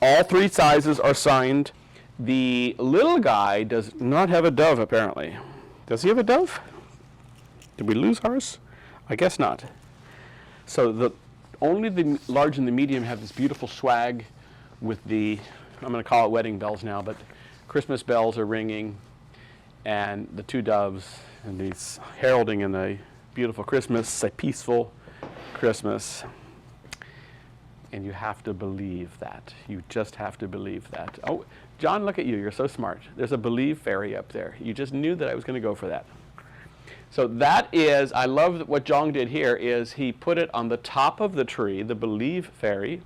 Speaker 1: All 3 sizes are signed. The little guy does not have a dove, apparently. Does he have a dove? Did we lose ours? I guess not. So only the large and the medium have this beautiful swag with the, I'm going to call it wedding bells now, but Christmas bells are ringing, and the 2 doves, and these heralding in a beautiful Christmas, a peaceful Christmas. And you have to believe that. You just have to believe that. Oh, John, look at you. You're so smart. There's a believe fairy up there. You just knew that I was going to go for that. So that is, I love what John did here, is he put it on the top of the tree, the believe fairy,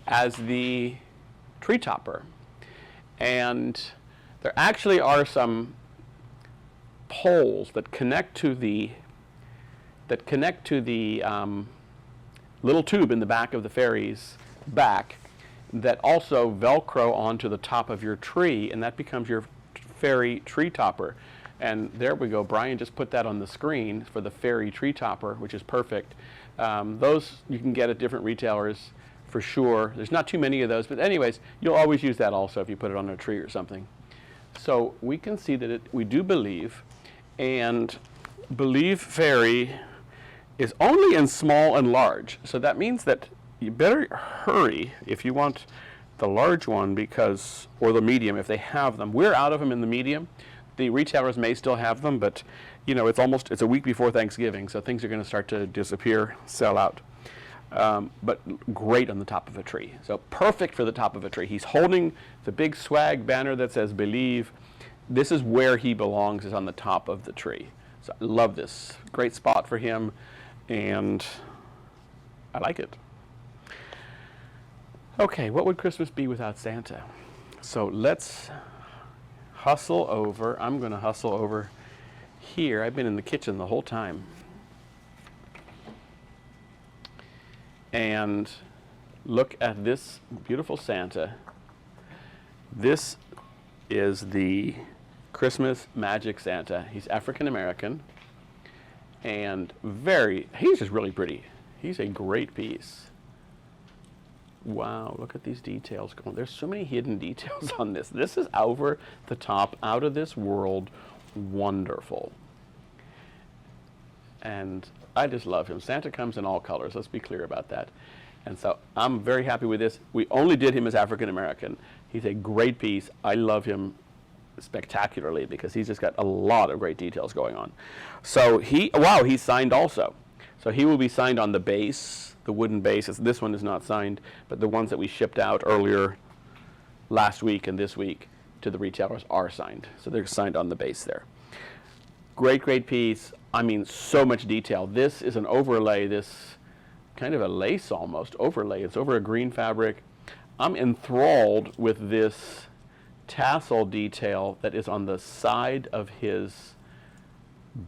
Speaker 1: as the tree topper. And there actually are some poles that connect to the little tube in the back of the fairy's back that also Velcro onto the top of your tree, and that becomes your fairy tree topper. And there we go. Brian just put that on the screen for the fairy tree topper, which is perfect. Those you can get at different retailers for sure. There's not too many of those, but anyways, you'll always use that also if you put it on a tree or something. So we can see that we do believe, and believe fairy is only in small and large. So that means that you better hurry if you want the large one, because, or the medium if they have them. We're out of them in the medium. The retailers may still have them, but you know, it's a week before Thanksgiving, so things are going to start to disappear, sell out. But great on the top of a tree. So perfect for the top of a tree. He's holding the big swag banner that says believe. This is where he belongs, is on the top of the tree. So I love this. Great spot for him, and I like it. Okay, what would Christmas be without Santa? So let's hustle over. I'm going to hustle over here. I've been in the kitchen the whole time. And look at this beautiful Santa. This is the Christmas Magic Santa. He's African American and he's just really pretty. He's a great piece. Wow, look at these details going. There's so many hidden details on this. This is over the top, out of this world, wonderful. And I just love him. Santa comes in all colors, let's be clear about that. And so I'm very happy with this. We only did him as African American. He's a great piece. I love him spectacularly because he's just got a lot of great details going on. So he's signed also. So he will be signed on the base, the wooden base. This one is not signed, but the ones that we shipped out earlier last week and this week to the retailers are signed. So they're signed on the base there. Great, great piece. I mean, so much detail. This is an overlay, this kind of a lace almost overlay. It's over a green fabric. I'm enthralled with this tassel detail that is on the side of his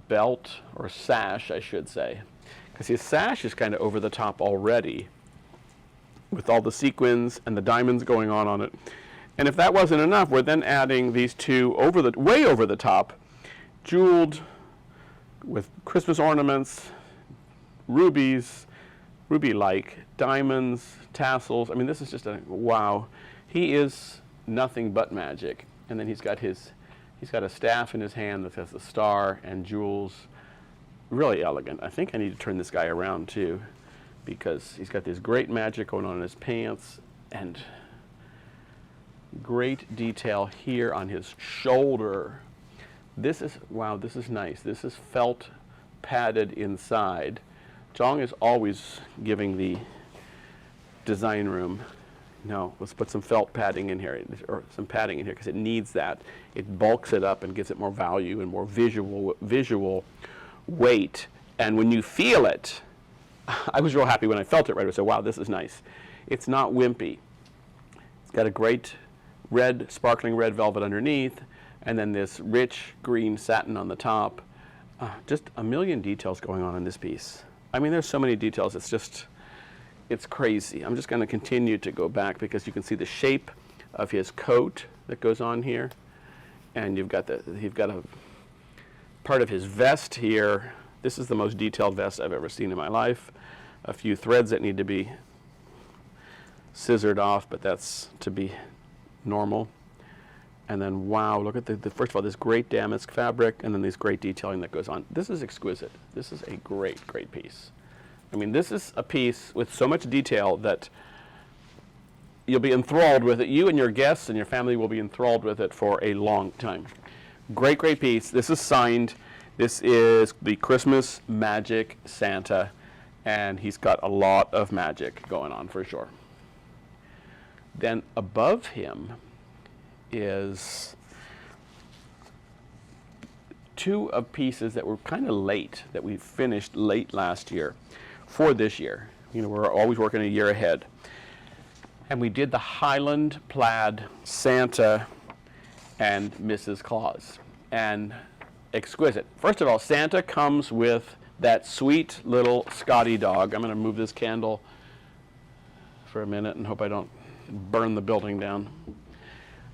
Speaker 1: belt, or sash, I should say. Because his sash is kind of over the top already with all the sequins and the diamonds going on it. And if that wasn't enough, we're then adding these two way over the top, jeweled with Christmas ornaments, rubies, ruby-like, diamonds, tassels. I mean, this is just wow. He is nothing but magic. And then he's got a staff in his hand that has the star and jewels. Really elegant. I think I need to turn this guy around too, because he's got this great magic going on in his pants, and great detail here on his shoulder. This is, wow, this is nice. This is felt padded inside. Jong is always giving the design room, no, let's put some felt padding in here, or some padding in here, because it needs that. It bulks it up and gives it more value and more visual weight. And when you feel it, I was real happy when I felt it right away. So wow, this is nice. It's not wimpy. It's got a great red, sparkling red velvet underneath, and then this rich green satin on the top. Just a million details going on in this piece. I mean, there's so many details, it's crazy. I'm just going to continue to go back because you can see the shape of his coat that goes on here, and you've got a part of his vest here. This is the most detailed vest I've ever seen in my life. A few threads that need to be scissored off, but that's to be normal. And then, wow, look at first of all, this great damask fabric, and then this great detailing that goes on. This is exquisite. This is a great, great piece. I mean, this is a piece with so much detail that you'll be enthralled with it. You and your guests and your family will be enthralled with it for a long time. Great, great piece. This is signed. This is the Christmas Magic Santa, and he's got a lot of magic going on for sure. Then above him is two of pieces that were kind of late, that we finished late last year for this year. You know, we're always working a year ahead. And we did the Highland plaid Santa and Mrs. Claus. And exquisite. First of all, Santa comes with that sweet little Scotty dog. I'm going to move this candle for a minute and hope I don't burn the building down.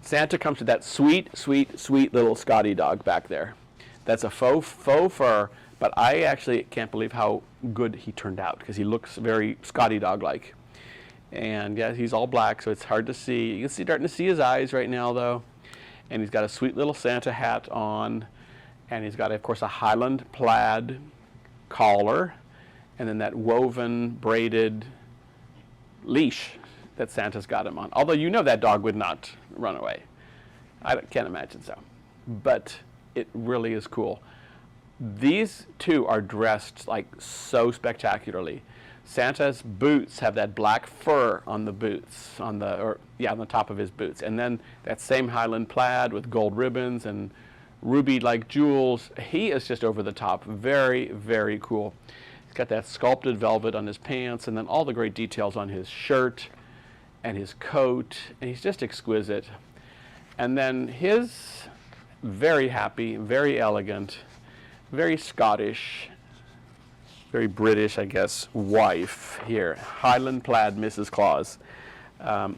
Speaker 1: Santa comes with that sweet, sweet, sweet little Scotty dog back there. That's a faux fur, but I actually can't believe how good he turned out because he looks very Scotty dog-like. And yeah, he's all black, so it's hard to see. You can starting to see his eyes right now, though. And he's got a sweet little Santa hat on, and he's got, of course, a Highland plaid collar, and then that woven braided leash that Santa's got him on. Although you know that dog would not run away. Can't imagine so. But it really is cool. These two are dressed like so spectacularly. Santa's boots have that black fur on the boots, on the top of his boots. And then that same Highland plaid with gold ribbons and ruby-like jewels. He is just over the top. Very, very cool. He's got that sculpted velvet on his pants, and then all the great details on his shirt and his coat. And he's just exquisite. And then his very happy, very elegant, very Scottish, very British, I guess, wife here, Highland plaid Mrs. Claus.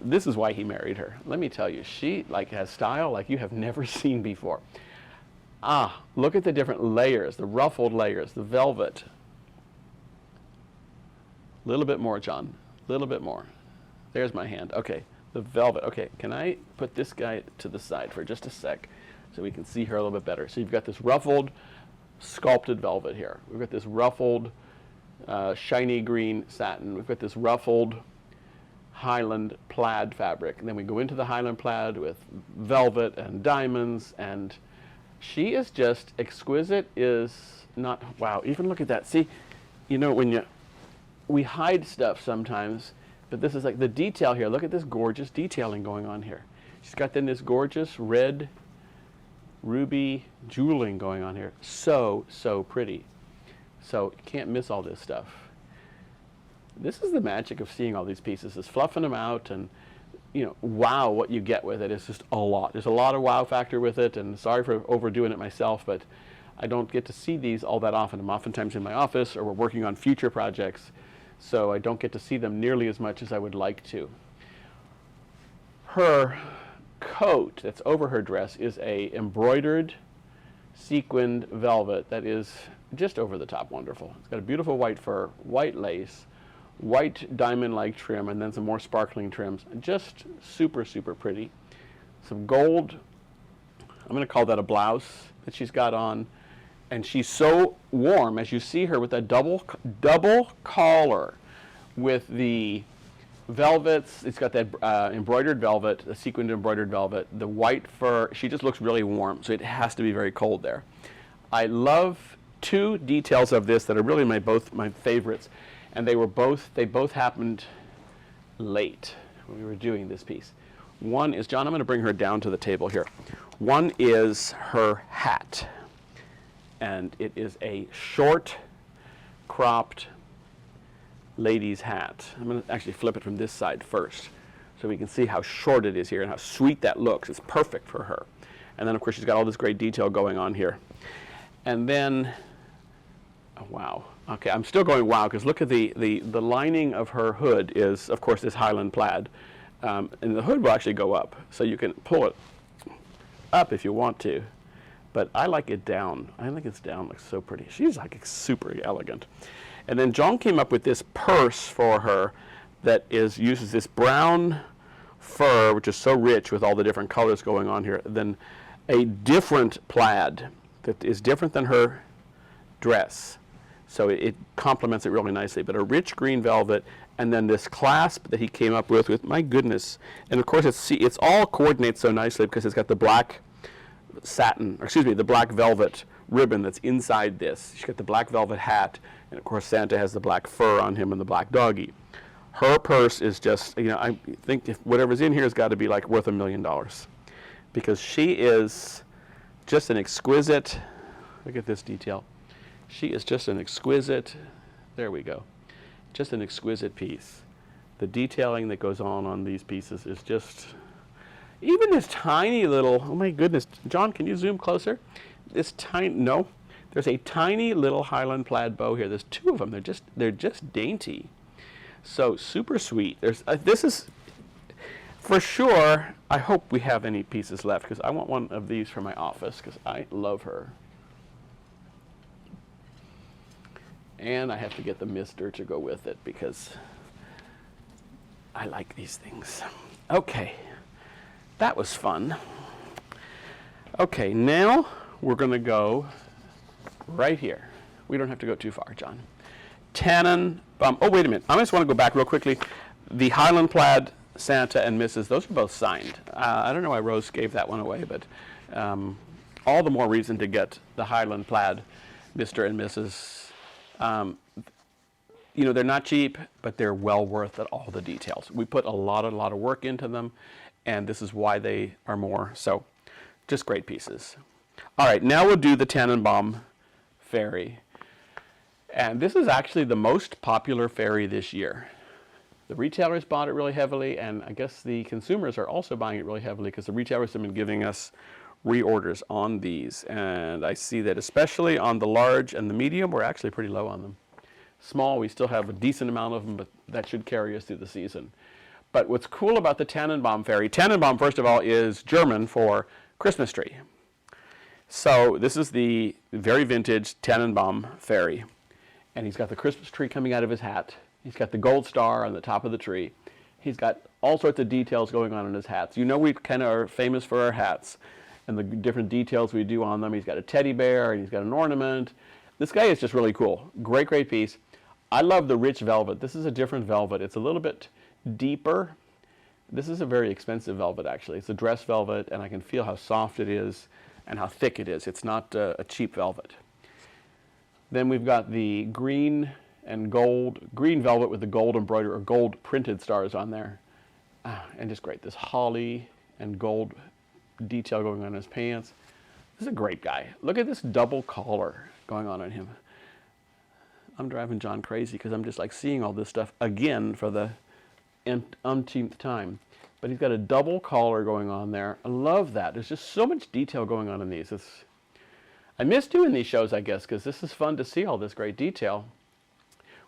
Speaker 1: This is why he married her. Let me tell you, she has style like you have never seen before. Look at the different layers, the ruffled layers, the velvet. A little bit more, John, a little bit more. There's my hand. Okay, the velvet. Okay, can I put this guy to the side for just a sec so we can see her a little bit better? So you've got this ruffled, sculpted velvet here. We've got this ruffled, shiny green satin. We've got this ruffled Highland plaid fabric. And then we go into the Highland plaid with velvet and diamonds, and she is just exquisite. Wow, even look at that. See, you know, we hide stuff sometimes, but this is like the detail here. Look at this gorgeous detailing going on here. She's got then this gorgeous red ruby jeweling going on here. So, so pretty. So you can't miss all this stuff. This is the magic of seeing all these pieces, is fluffing them out, and wow, what you get with it is just a lot. There's a lot of wow factor with it, and sorry for overdoing it myself, but I don't get to see these all that often. I'm oftentimes in my office, or we're working on future projects, so I don't get to see them nearly as much as I would like to. Her coat that's over her dress is a embroidered sequined velvet that is just over the top wonderful. It's got a beautiful white fur, white lace, white diamond-like trim, and then some more sparkling trims. Just super, super pretty. Some gold, I'm going to call that a blouse that she's got on, and she's so warm as you see her with that double collar with the velvets. It's got that embroidered velvet, the sequined embroidered velvet, the white fur. She just looks really warm, so it has to be very cold there. I love two details of this that are really my favorites, and they both happened late when we were doing this piece. One is, John, I'm going to bring her down to the table here. One is her hat, and it is a short cropped lady's hat. I'm going to actually flip it from this side first so we can see how short it is here and how sweet that looks. It's perfect for her. And then, of course, she's got all this great detail going on here. And then, oh, wow. Okay, I'm still going wow, because look at the lining of her hood is, of course, this Highland plaid. And the hood will actually go up, so you can pull it up if you want to. But I like it down. I think it's down. Looks so pretty. She's like super elegant. And then John came up with this purse for her that uses this brown fur, which is so rich with all the different colors going on here, then a different plaid that is different than her dress. So it complements it really nicely. But a rich green velvet, and then this clasp that he came up with my goodness. And of course, it's all coordinates so nicely because it's got the black the black velvet ribbon that's inside this. She's got the black velvet hat, and of course Santa has the black fur on him and the black doggy. Her purse is just, I think if whatever's in here has got to be like worth $1 million, because she is just an exquisite, look at this detail. She is just an exquisite, there we go, just an exquisite piece. The detailing that goes on these pieces is just, even this tiny little, oh my goodness, John, can you zoom closer? There's a tiny little Highland plaid bow here. There's two of them. They're just dainty. So super sweet. This is, for sure, I hope we have any pieces left, because I want one of these for my office, because I love her. And I have to get the mister to go with it, because I like these things. Okay. That was fun. Okay, now we're going to go right here. We don't have to go too far, John. Tannenbaum. Oh, wait a minute. I just want to go back real quickly. The Highland plaid Santa and Mrs., those are both signed. I don't know why Rose gave that one away, but all the more reason to get the Highland plaid Mr. and Mrs. You know, they're not cheap, but they're well worth it, all the details. We put a lot of work into them, and this is why they are more. So, just great pieces. All right, now we'll do the Tannenbaum fairy. And this is actually the most popular fairy this year. The retailers bought it really heavily, and I guess the consumers are also buying it really heavily because the retailers have been giving us reorders on these. And I see that especially on the large and the medium, we're actually pretty low on them. Small, we still have a decent amount of them, but that should carry us through the season. But what's cool about the Tannenbaum fairy, Tannenbaum, first of all, is German for Christmas tree. So this is the very vintage Tannenbaum fairy. And he's got the Christmas tree coming out of his hat. He's got the gold star on the top of the tree. He's got all sorts of details going on in his hats. You know, we kind of are famous for our hats and the different details we do on them. He's got a teddy bear and he's got an ornament. This guy is just really cool. Great, great piece. I love the rich velvet. This is a different velvet. It's a little bit deeper. This is a very expensive velvet, actually. It's a dress velvet, and I can feel how soft it is and how thick it is. It's not a cheap velvet. Then we've got the green and gold, green velvet with the gold embroidered or gold printed stars on there. And just great. This holly and gold detail going on his pants. This is a great guy. Look at this double collar going on him. I'm driving John crazy because I'm just like seeing all this stuff again for the umpteenth time. But he's got a double collar going on there. I love that. There's just so much detail going on in these. I miss doing these shows, I guess, because this is fun to see all this great detail.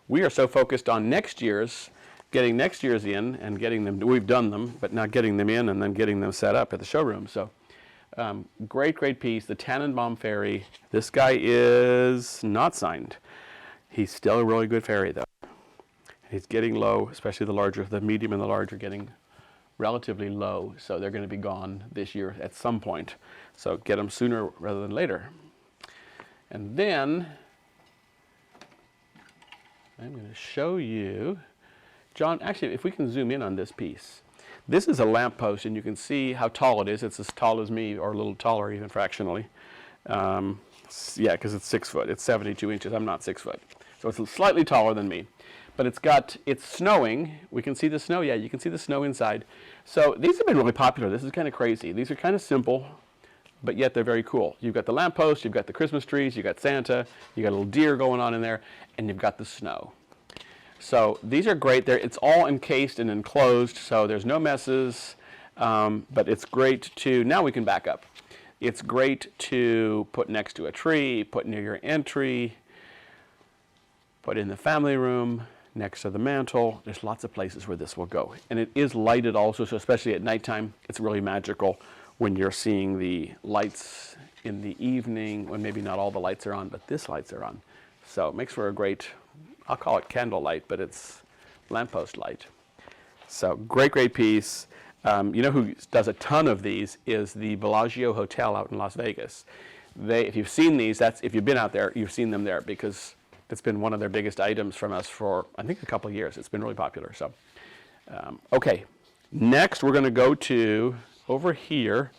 Speaker 1: We are so focused on next year's, getting next year's in and getting them, we've done them, but not getting them in and then getting them set up at the showroom. So great, great piece. The Tannenbaum fairy. This guy is not signed. He's still a really good fairy, though. He's getting low, especially the larger, the medium and the large are getting relatively low, so they're going to be gone this year at some point. So get them sooner rather than later. And then I'm going to show you, John, actually, if we can zoom in on this piece. This is a lamppost, and you can see how tall it is. It's as tall as me, or a little taller even fractionally. Yeah, because it's 6 foot. It's 72 inches. I'm not 6 foot. So it's slightly taller than me. But it's snowing. We can see the snow. Yeah, you can see the snow inside. So these have been really popular. This is kind of crazy. These are kind of simple, but yet they're very cool. You've got the lamppost, you've got the Christmas trees, you've got Santa, you've got a little deer going on in there, and you've got the snow. So these are great. It's all encased and enclosed, so there's no messes, but it's great to, now we can back up. It's great to put next to a tree, put near your entry, put in the family room, next to the mantle. There's lots of places where this will go. And it is lighted also, so especially at nighttime, it's really magical when you're seeing the lights in the evening, when maybe not all the lights are on, but this lights are on. So it makes for a great, I'll call it candlelight, but it's lamppost light. So great, great piece. You know who does a ton of these is the Bellagio Hotel out in Las Vegas. If you've seen these, if you've been out there, you've seen them there because it's been one of their biggest items from us for, I think, a couple of years. It's been really popular. So, okay. Next, we're going to go to over here,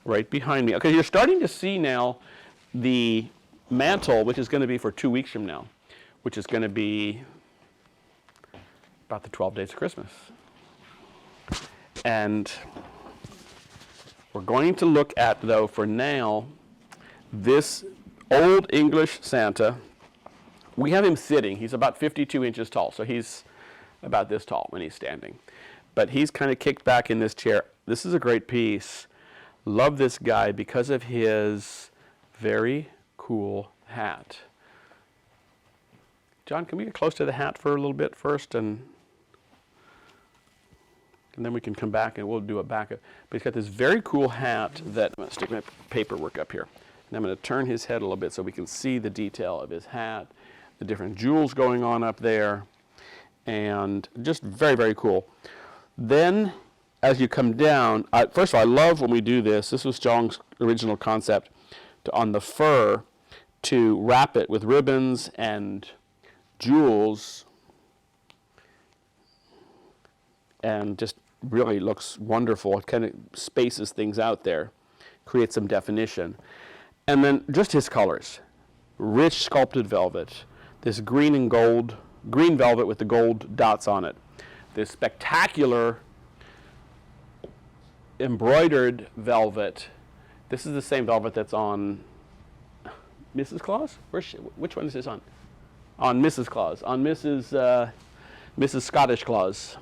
Speaker 1: right behind me. Okay, you're starting to see now the mantle, which is going to be for 2 weeks from now, which is going to be about the 12 days of Christmas. And we're going to look at, though, for now, this Old English Santa. We have him sitting. He's about 52 inches tall, so he's about this tall when he's standing. But he's kind of kicked back in this chair. This is a great piece. Love this guy because of his very cool hat. John, can we get close to the hat for a little bit first, and then we can come back and we'll do a backup. But he's got this very cool hat that, I'm going to stick my paperwork up here. And I'm going to turn his head a little bit so we can see the detail of his hat, the different jewels going on up there, and just very, very cool. Then as you come down, first of all, I love when we do this. This was Jong's original concept on the fur, to wrap it with ribbons and jewels, and just really looks wonderful. It kind of spaces things out there, creates some definition. And then just his colors. Rich sculpted velvet, this green and gold, green velvet with the gold dots on it. This spectacular embroidered velvet. This is the same velvet that's on Mrs. Claus? Which one is this on? On Mrs. Claus, on Mrs. Scottish Claus.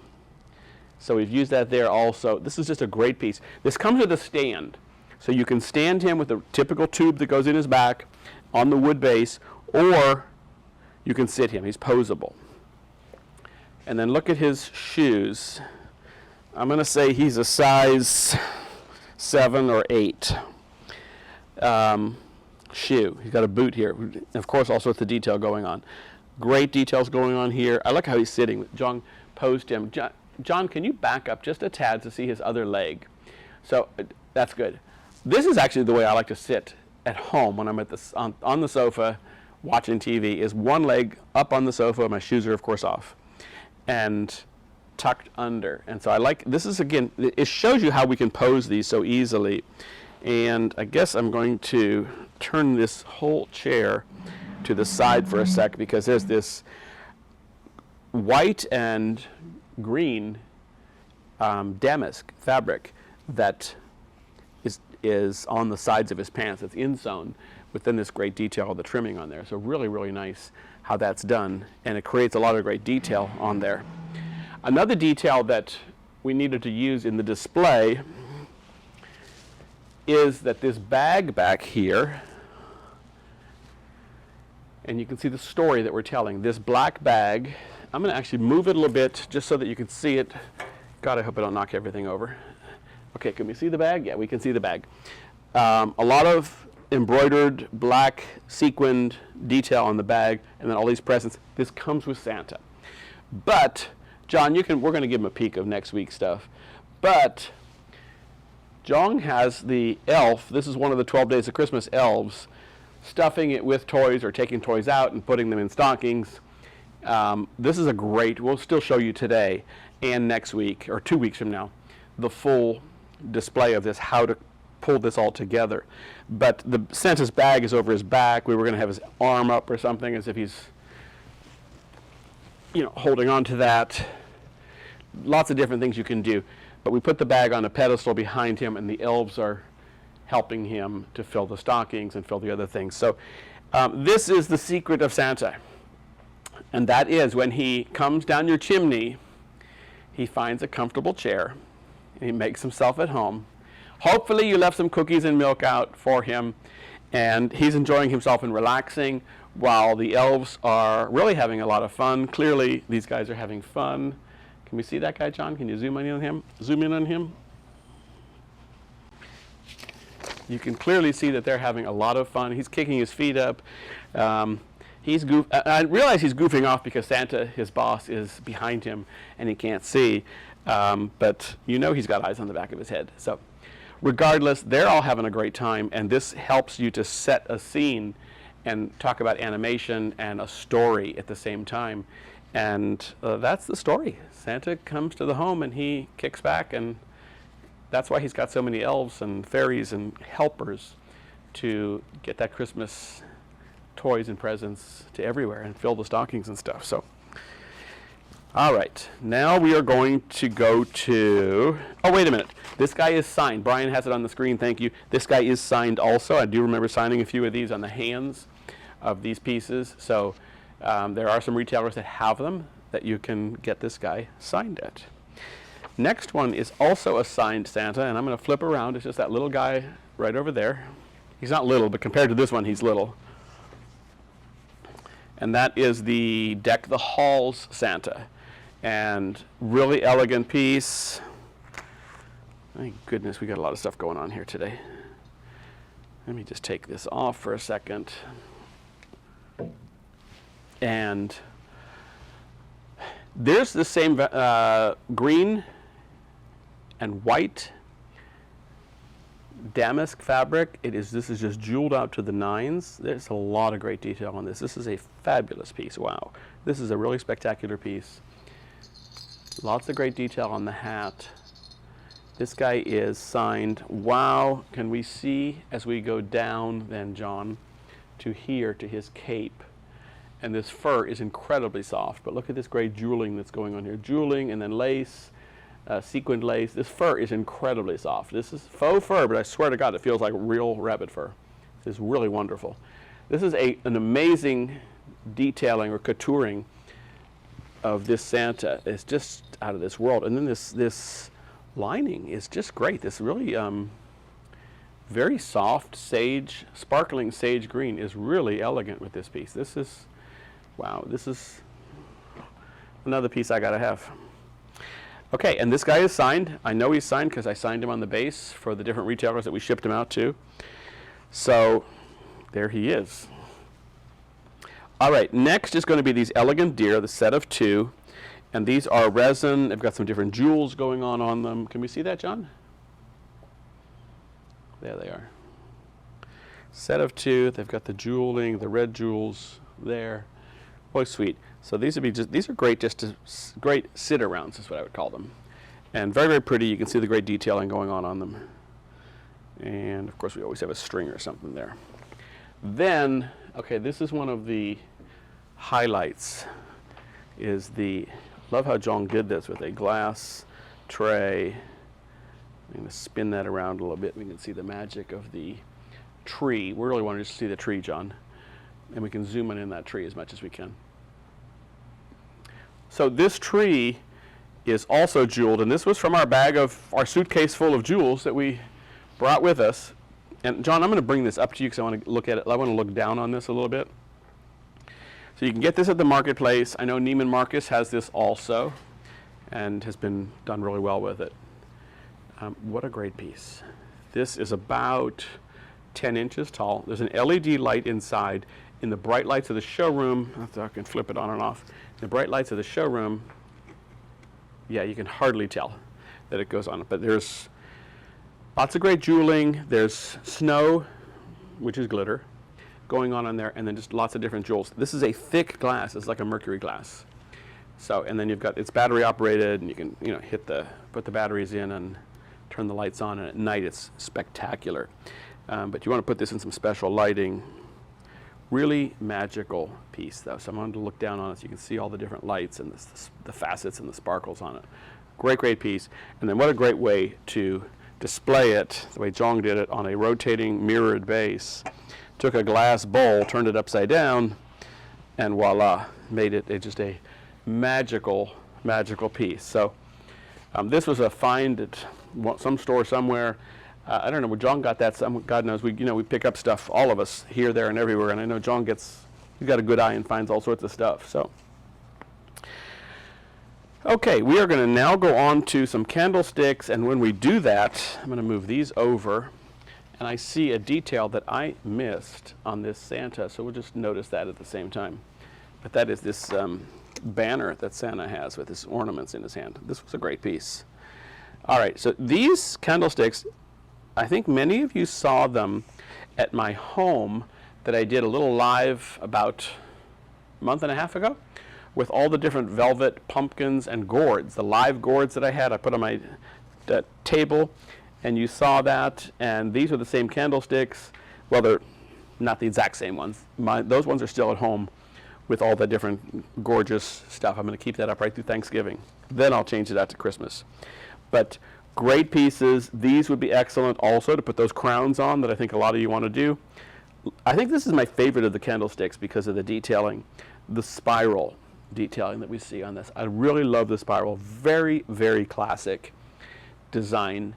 Speaker 1: So we've used that there also. This is just a great piece. This comes with a stand. So you can stand him with a typical tube that goes in his back on the wood base, or you can sit him. He's posable. And then look at his shoes. I'm going to say he's a size 7 or 8 shoe. He's got a boot here. Of course, all sorts of detail going on. Great details going on here. I like how he's sitting. Jong posed him. John, can you back up just a tad to see his other leg? So that's good. This is actually the way I like to sit at home when I'm at on the sofa watching TV, is one leg up on the sofa. My shoes are, of course, off and tucked under. And so I like, this is, again, it shows you how we can pose these so easily. And I guess I'm going to turn this whole chair to the side for a sec, because there's this white and green damask fabric that is on the sides of his pants. It's insewn within this great detail of the trimming on there. So really, really nice how that's done, and it creates a lot of great detail on there. Another detail that we needed to use in the display is that this bag back here, and you can see the story that we're telling. This black bag, I'm going to actually move it a little bit just so that you can see it. God, I hope I don't knock everything over. Okay, can we see the bag? Yeah, we can see the bag. A lot of embroidered black sequined detail on the bag, and then all these presents. This comes with Santa. But, John, we're going to give him a peek of next week's stuff. But Jong has the elf. This is one of the 12 Days of Christmas elves, stuffing it with toys or taking toys out and putting them in stockings. This is a great, we'll still show you today and next week, or 2 weeks from now, the full display of this, how to pull this all together. But the Santa's bag is over his back. We were going to have his arm up or something, as if he's, holding on to that. Lots of different things you can do. But we put the bag on a pedestal behind him, and the elves are helping him to fill the stockings and fill the other things. So this is the secret of Santa. And that is, when he comes down your chimney, he finds a comfortable chair, and he makes himself at home. Hopefully you left some cookies and milk out for him, and he's enjoying himself and relaxing while the elves are really having a lot of fun. Clearly, these guys are having fun. Can we see that guy, John? Can you zoom in on him? Zoom in on him. You can clearly see that they're having a lot of fun. He's kicking his feet up. I realize he's goofing off because Santa, his boss, is behind him and he can't see. But he's got eyes on the back of his head. So regardless, they're all having a great time, and this helps you to set a scene and talk about animation and a story at the same time. And that's the story. Santa comes to the home and he kicks back, and that's why he's got so many elves and fairies and helpers to get that Christmas toys and presents to everywhere and fill the stockings and stuff. So, all right, now we are going to go to, oh, wait a minute. This guy is signed. Brian has it on the screen, thank you. This guy is signed also. I do remember signing a few of these on the hands of these pieces. So there are some retailers that have them that you can get this guy signed at. Next one is also a signed Santa, and I'm going to flip around. It's just that little guy right over there. He's not little, but compared to this one, he's little. And that is the Deck the Halls Santa. And really elegant piece. Thank goodness we got a lot of stuff going on here today. Let me just take this off for a second. And there's the same green and white damask fabric. This is just jeweled out to the nines. There's a lot of great detail on this. This is a fabulous piece. Wow. This is a really spectacular piece. Lots of great detail on the hat. This guy is signed. Wow. Can we see as we go down then, John, to here, to his cape? And this fur is incredibly soft. But look at this great jeweling that's going on here. Jeweling and then lace. Sequined lace. This fur is incredibly soft. This is faux fur, but I swear to God, it feels like real rabbit fur. This is really wonderful. This is an amazing detailing or couturiering of this Santa. It's just out of this world. And then this lining is just great. This really very soft sage, sparkling sage green is really elegant with this piece. This is, wow, this is another piece I gotta have. Okay, and this guy is signed. I know he's signed because I signed him on the base for the different retailers that we shipped him out to. So there he is. All right, next is going to be these elegant deer, the set of 2. And these are resin. They've got some different jewels going on them. Can we see that, John? There they are. Set of 2. They've got the jeweling, the red jewels there. Boy, sweet. So these would be these are great, great sit-arounds is what I would call them. And very, very pretty. You can see the great detailing going on them. And of course we always have a string or something there. Then, okay, this is one of the highlights, love how John did this with a glass tray. I'm going to spin that around a little bit. We can see the magic of the tree. We really want to just see the tree, John. And we can zoom in that tree as much as we can. So this tree is also jeweled, and this was from our suitcase full of jewels that we brought with us. And John, I'm going to bring this up to you because I want to look at it. I want to look down on this a little bit. So you can get this at the marketplace. I know Neiman Marcus has this also and has been done really well with it. What a great piece. This is about 10 inches tall. There's an LED light inside. In the bright lights of the showroom, I can flip it on and off. The bright lights of the showroom, yeah, you can hardly tell that it goes on. But there's lots of great jeweling. There's snow, which is glitter, going on there, and then just lots of different jewels. This is a thick glass. It's like a mercury glass. So, and then you've got, it's battery operated, and you can, put the batteries in and turn the lights on, and at night it's spectacular. But you want to put this in some special lighting. Really magical piece, though. So I wanted to look down on it so you can see all the different lights and the facets and the sparkles on it. Great, great piece. And then what a great way to display it, the way Jong did it, on a rotating mirrored base. Took a glass bowl, turned it upside down, and voila, made it just a magical, magical piece. So this was a find at some store somewhere. I don't know where John got that. God knows, we pick up stuff, all of us, here, there, and everywhere. And I know John he's got a good eye and finds all sorts of stuff. So, okay, we are going to now go on to some candlesticks. And when we do that, I'm going to move these over. And I see a detail that I missed on this Santa. So we'll just notice that at the same time. But that is this banner that Santa has with his ornaments in his hand. This was a great piece. All right, so these candlesticks, I think many of you saw them at my home that I did a little live about a month and a half ago with all the different velvet pumpkins and gourds, the live gourds that I had. I put on my table, and you saw that, and these are the same candlesticks. Well, they're not the exact same ones. Those ones are still at home with all the different gorgeous stuff. I'm going to keep that up right through Thanksgiving. Then I'll change it out to Christmas. But great pieces. These would be excellent also to put those crowns on that I think a lot of you want to do. I think this is my favorite of the candlesticks because of the detailing, the spiral detailing that we see on this. I really love the spiral. Very, very classic design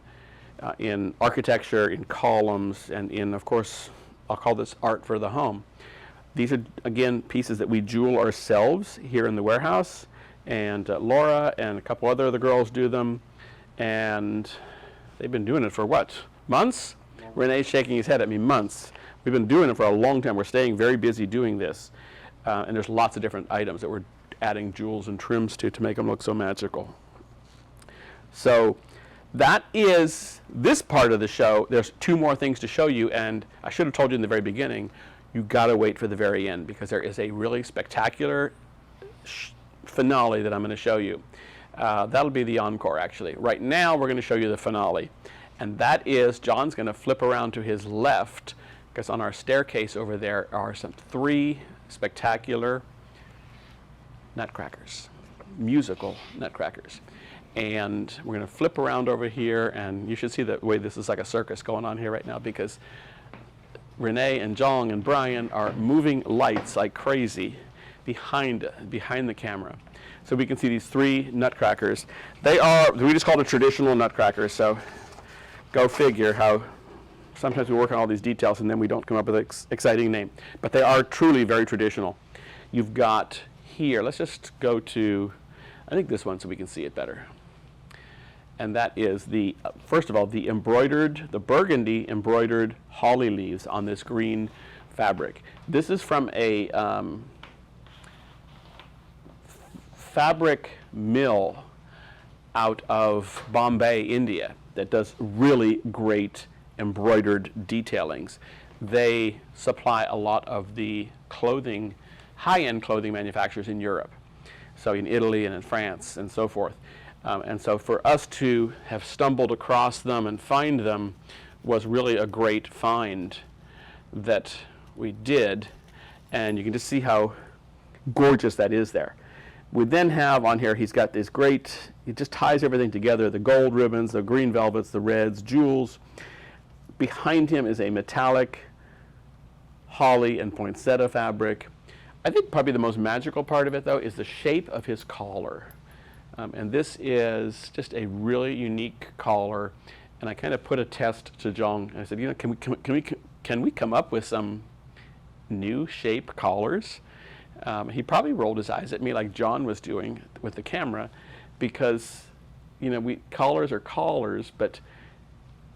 Speaker 1: in architecture, in columns, and in, of course, I'll call this art for the home. These are, again, pieces that we jewel ourselves here in the warehouse, and Laura and a couple other of the girls do them. And they've been doing it for what? Months? Renee's shaking his head at me. Months. We've been doing it for a long time. We're staying very busy doing this. And there's lots of different items that we're adding jewels and trims to make them look so magical. So that is this part of the show. There's two more things to show you, and I should have told you in the very beginning, you got to wait for the very end because there is a really spectacular finale that I'm going to show you. That'll be the encore, actually. Right now, we're going to show you the finale, and that is John's going to flip around to his left because on our staircase over there are some 3 spectacular nutcrackers, musical nutcrackers. And we're going to flip around over here, and you should see the way this is like a circus going on here right now because Renee and Jong and Brian are moving lights like crazy behind the camera. So we can see these 3 nutcrackers. We just call it a traditional nutcracker, so go figure how sometimes we work on all these details and then we don't come up with an exciting name. But they are truly very traditional. You've got here, let's just go to, I think this one so we can see it better. And that is first of all, the burgundy embroidered holly leaves on this green fabric. This is from a fabric mill out of Bombay, India, that does really great embroidered detailings. They supply a lot of the clothing, high-end clothing manufacturers in Europe, so in Italy and in France and so forth. And so for us to have stumbled across them and find them was really a great find that we did. And you can just see how gorgeous that is there. We then have on here, he's got this great, he just ties everything together, the gold ribbons, the green velvets, the reds, jewels. Behind him is a metallic holly and poinsettia fabric. I think probably the most magical part of it, though, is the shape of his collar. And this is just a really unique collar. And I kind of put a test to Jong. I said, you know, can we come up with some new shape collars? He probably rolled his eyes at me like John was doing with the camera, because, you know, collars are collars, but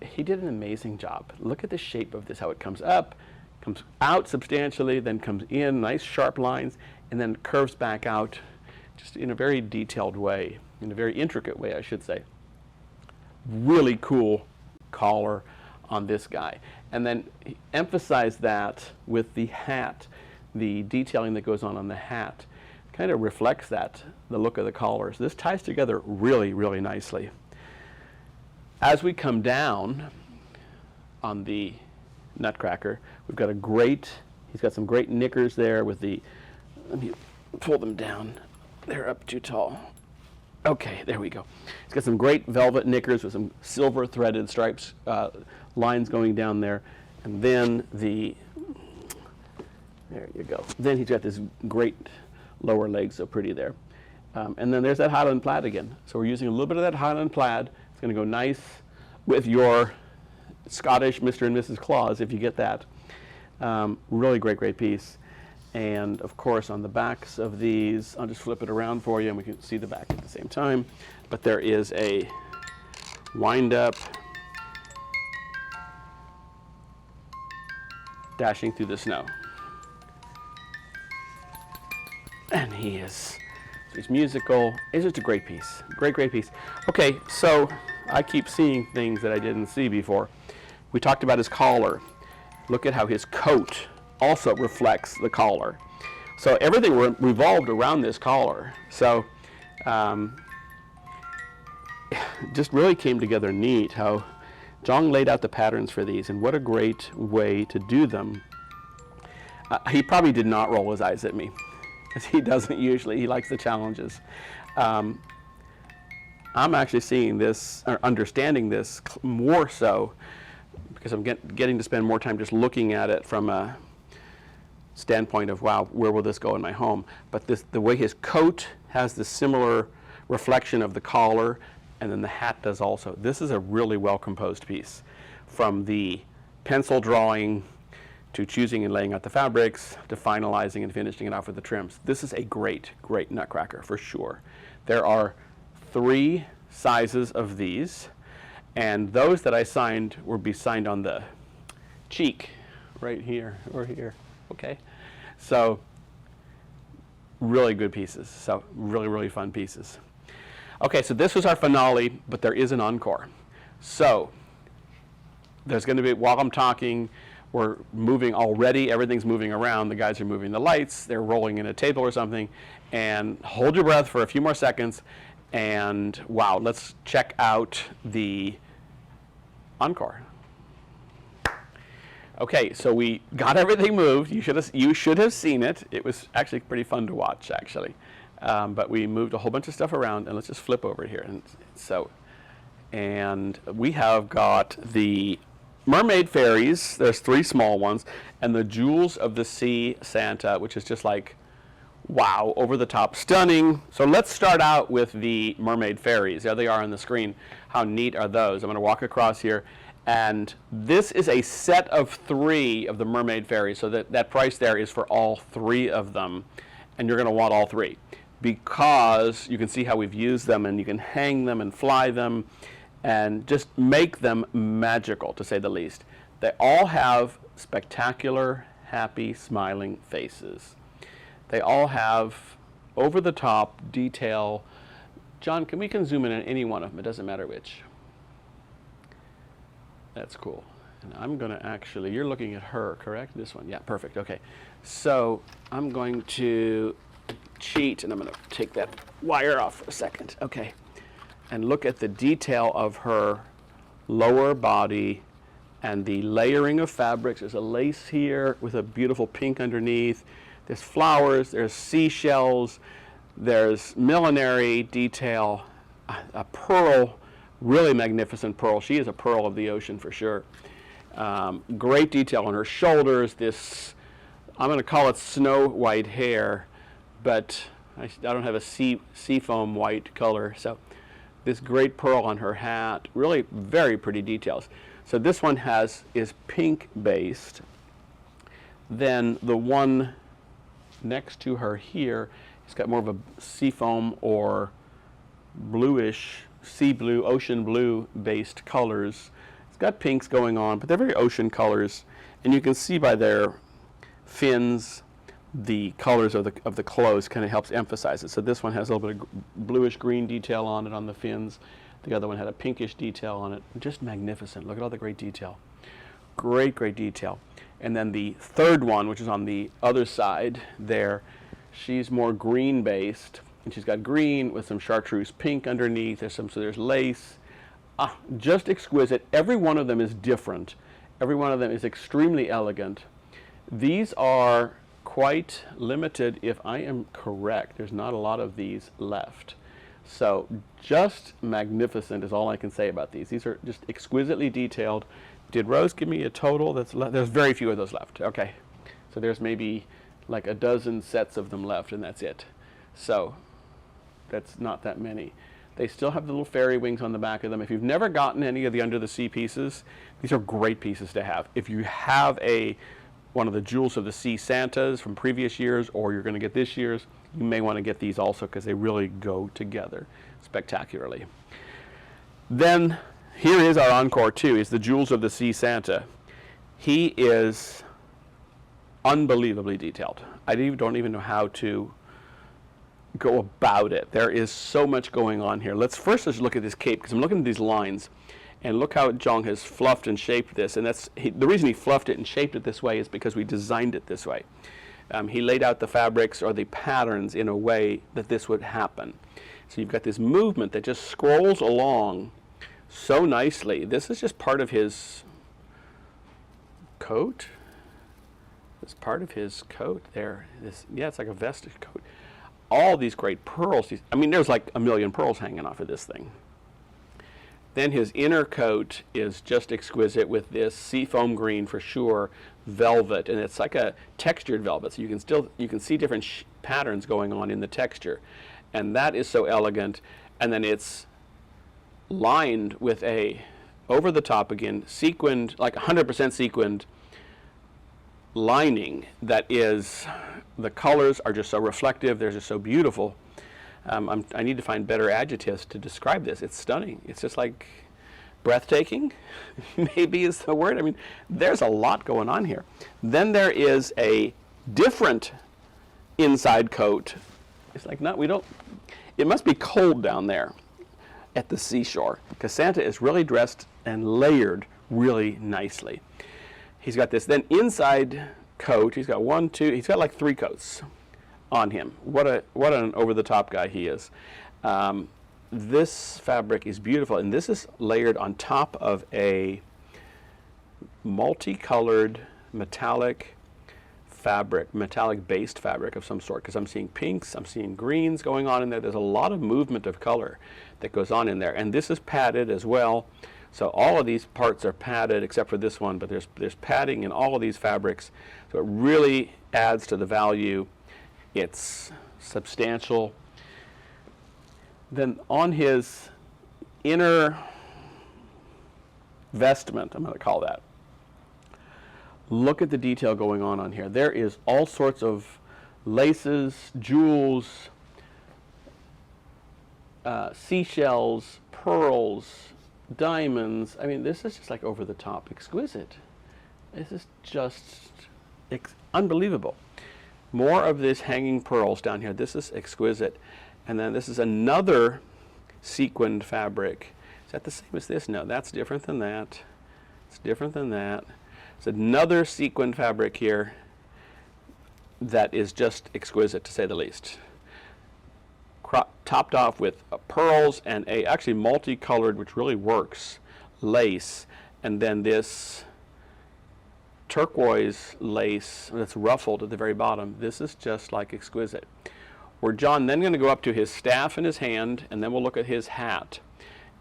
Speaker 1: he did an amazing job. Look at the shape of this, how it comes up, comes out substantially, then comes in, nice sharp lines, and then curves back out just in a very detailed way, in a very intricate way, I should say. Really cool collar on this guy. And then emphasize that with the hat, the detailing that goes on the hat kind of reflects that, the look of the collar. So this ties together really, really nicely. As we come down on the Nutcracker, we've got he's got some great knickers there with let me pull them down. They're up too tall. Okay, there we go. He's got some great velvet knickers with some silver threaded stripes, lines going down there. And then there you go. Then he's got this great lower leg, so pretty there. And then there's that Highland plaid again. So we're using a little bit of that Highland plaid. It's going to go nice with your Scottish Mr. and Mrs. Claus, if you get that. Really great, great piece. And of course, on the backs of these, I'll just flip it around for you and we can see the back at the same time. But there is a wind-up dashing through the snow. And he's musical. It's just a great piece. Great, great piece. Okay, so I keep seeing things that I didn't see before. We talked about his collar. Look at how his coat also reflects the collar. So everything revolved around this collar. So just really came together neat how Jong laid out the patterns for these, and what a great way to do them. He probably did not roll his eyes at me, because he doesn't usually. He likes the challenges. I'm actually seeing this, or understanding this more so, because I'm getting to spend more time just looking at it from a standpoint of, wow, where will this go in my home? But the way his coat has the similar reflection of the collar, and then the hat does also. This is a really well-composed piece. From the pencil drawing to choosing and laying out the fabrics, to finalizing and finishing it off with the trims. This is a great, great Nutcracker for sure. There are 3 sizes of these, and those that I signed will be signed on the cheek, right here or here, okay? So, really good pieces. So, really, really fun pieces. Okay, so this was our finale, but there is an encore. So there's going to be, while I'm talking, we're moving already, everything's moving around, the guys are moving the lights, they're rolling in a table or something, and hold your breath for a few more seconds, and wow, let's check out the Encore. Okay, so we got everything moved. You should have seen it. It was actually pretty fun to watch, actually. But we moved a whole bunch of stuff around, and let's just flip over here. And we have got the mermaid fairies. There's 3 small ones, and the Jewels of the Sea Santa, which is just like, wow, over the top, stunning. So let's start out with the mermaid fairies. There they are on the screen. How neat are those? I'm going to walk across here. And this is a set of 3 of the mermaid fairies, so that price there is for all 3 of them. And you're going to want all 3, because you can see how we've used them, and you can hang them and fly them and just make them magical, to say the least. They all have spectacular, happy, smiling faces. They all have over-the-top detail. John, we can zoom in on any one of them. It doesn't matter which. That's cool. And I'm going to actually, you're looking at her, correct? This one. Yeah, perfect. Okay. So I'm going to cheat, and I'm going to take that wire off for a second. Okay. And look at the detail of her lower body and the layering of fabrics. There's a lace here with a beautiful pink underneath. There's flowers. There's seashells. There's millinery detail. A pearl. Really magnificent pearl. She is a pearl of the ocean for sure. Great detail on her shoulders. This, I'm going to call it snow white hair, but I don't have a seafoam white color. So this great pearl on her hat. Really very pretty details. So this one is pink based. Then the one next to her here, it's got more of a seafoam or bluish, sea blue, ocean blue based colors. It's got pinks going on, but they're very ocean colors, and you can see by their fins the colors of the clothes kind of helps emphasize it. So this one has a little bit of bluish green detail on it on the fins. The other one had a pinkish detail on it. Just magnificent. Look at all the great detail. Great detail. And then the third one, which is on the other side there, she's more green based. And she's got green with some chartreuse pink underneath. There's lace. Just exquisite. Every one of them is different. Every one of them is extremely elegant. These are quite limited, if I am correct. There's not a lot of these left. So just magnificent is all I can say about these. These are just exquisitely detailed. Did Rose give me a total? There's very few of those left. Okay. So there's maybe like a dozen sets of them left, and that's it. So that's not that many. They still have the little fairy wings on the back of them. If you've never gotten any of the under the sea pieces, these are great pieces to have. If you have one of the Jewels of the Sea Santas from previous years, or you're going to get this year's, you may want to get these also, because they really go together spectacularly. Then here is our Encore 2. Is the Jewels of the Sea Santa. He is unbelievably detailed. I don't even know how to go about it. There is so much going on here. Let's first just look at this cape, because I'm looking at these lines, and look how Jong has fluffed and shaped this. And the reason he fluffed it and shaped it this way is because we designed it this way. He laid out the fabrics or the patterns in a way that this would happen. So you've got this movement that just scrolls along so nicely. This is just part of his coat. It's part of his coat there. It's like a vested coat. All these great pearls. There's like a million pearls hanging off of this thing. Then his inner coat is just exquisite with this seafoam green for sure, velvet, and it's like a textured velvet, so you can see different patterns going on in the texture, and that is so elegant. And then it's lined with a over the top again sequined, like 100% sequined lining that is, the colors are just so reflective, they're just so beautiful. I need to find better adjectives to describe this. It's stunning. It's just like breathtaking, maybe is the word. There's a lot going on here. Then there is a different inside coat. It's like, it must be cold down there at the seashore, because Santa is really dressed and layered really nicely. He's got this then inside coat. He's got one, two, he's got like 3 coats on him. What an over-the-top guy he is. This fabric is beautiful, and this is layered on top of a multicolored metallic fabric, metallic-based fabric of some sort, because I'm seeing pinks, I'm seeing greens going on in there. There's a lot of movement of color that goes on in there, and this is padded as well. So all of these parts are padded except for this one, but there's padding in all of these fabrics, so it really adds to the value. It's substantial. Then on his inner vestment, I'm going to call that, look at the detail going on here. There is all sorts of laces, jewels, seashells, pearls, diamonds. I mean, this is just like over the top, exquisite. This is just unbelievable. More of this hanging pearls down here. This is exquisite. And then this is another sequined fabric. Is that the same as this? No, that's different than that. It's different than that. It's another sequined fabric here that is just exquisite, to say the least. Topped off with pearls and a actually multicolored, which really works, lace, and then this turquoise lace that's ruffled at the very bottom. This is just like exquisite. We're John then going to go up to his staff in his hand, and then we'll look at his hat,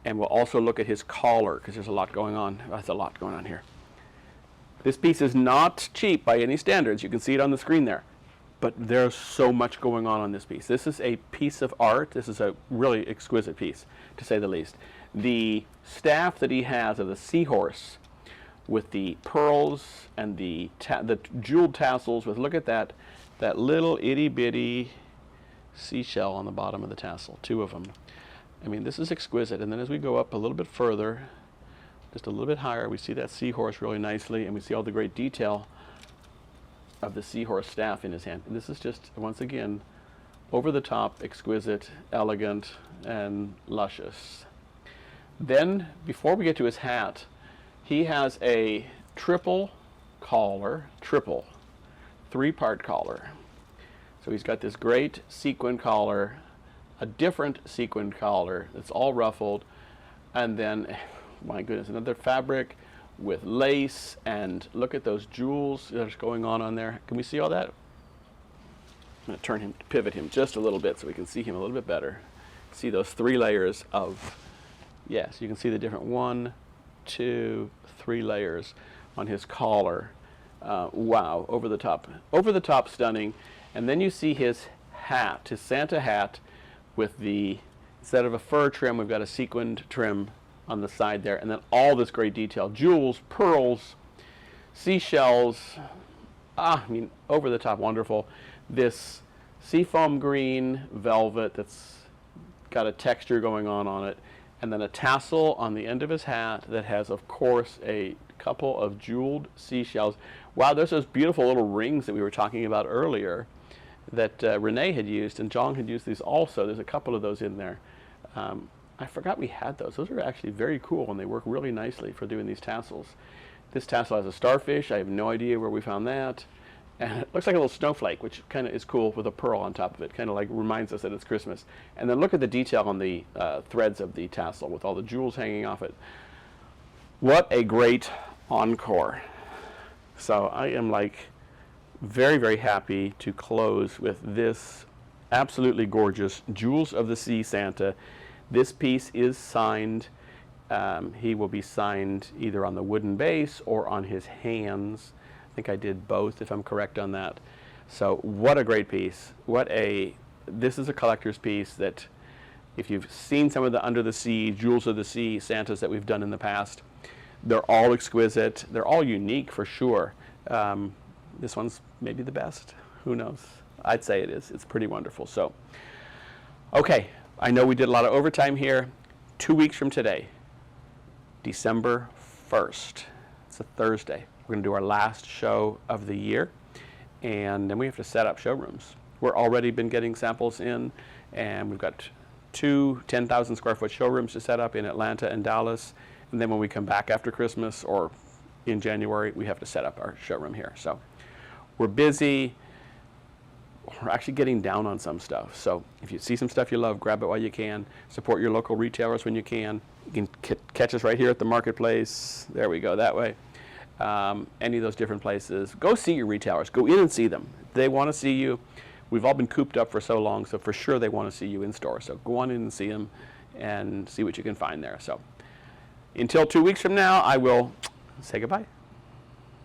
Speaker 1: and we'll also look at his collar, because there's a lot going on. That's a lot going on here. This piece is not cheap by any standards. You can see it on the screen there. But there's so much going on this piece. This is a piece of art. This is a really exquisite piece, to say the least. The staff that he has of the seahorse with the pearls and the jeweled tassels with, look at that little itty-bitty seashell on the bottom of the tassel, 2 of them. I mean, this is exquisite. And then as we go up a little bit further, just a little bit higher, we see that seahorse really nicely, and we see all the great detail of the seahorse staff in his hand. And this is just, once again, over the top, exquisite, elegant, and luscious. Then, before we get to his hat, he has a triple collar, 3-part collar. So he's got this great sequin collar, a different sequin collar that's all ruffled, and then, my goodness, another fabric with lace, and look at those jewels that's going on there. Can we see all that? I'm going to turn him, pivot him just a little bit so we can see him a little bit better. See those 3 layers of, yes, you can see the different 1, 2, 3 layers on his collar. Wow, over the top stunning. And then you see his hat, his Santa hat, with the, instead of a fur trim, we've got a sequined trim on the side there, and then all this great detail, jewels, pearls, seashells, I mean, over the top wonderful. This seafoam green velvet that's got a texture going on it, and then a tassel on the end of his hat that has, of course, a couple of jeweled seashells. Wow, there's those beautiful little rings that we were talking about earlier that Renee had used, and John had used these also. There's a couple of those in there. I forgot we had those. Those are actually very cool, and they work really nicely for doing these tassels. This tassel has a starfish. I have no idea where we found that. And it looks like a little snowflake, which kind of is cool with a pearl on top of it. Kind of like reminds us that it's Christmas. And then look at the detail on the threads of the tassel with all the jewels hanging off it. What a great encore. So I am like very, very happy to close with this absolutely gorgeous Jewels of the Sea Santa. This piece is signed. He will be signed either on the wooden base or on his hands. I think I did both, if I'm correct on that. So what a great piece. This is a collector's piece that, if you've seen some of the Under the Sea, Jewels of the Sea Santas that we've done in the past, they're all exquisite. They're all unique for sure. This one's maybe the best. Who knows? I'd say it is. It's pretty wonderful. So, okay. I know we did a lot of overtime here. 2 weeks from today, December 1st. It's a Thursday. We're going to do our last show of the year, and then we have to set up showrooms. We're already been getting samples in, and we've got 2 10,000 square foot showrooms to set up in Atlanta and Dallas, And then when we come back after Christmas or in January, we have to set up our showroom here. So we're busy. We're actually getting down on some stuff. So if you see some stuff you love, grab it while you can. Support your local retailers when you can. You can catch us right here at the marketplace. There we go, that way. Any of those different places. Go see your retailers. Go in and see them. They want to see you. We've all been cooped up for so long, so for sure they want to see you in store. So go on in and see them and see what you can find there. So until 2 weeks from now, I will say goodbye.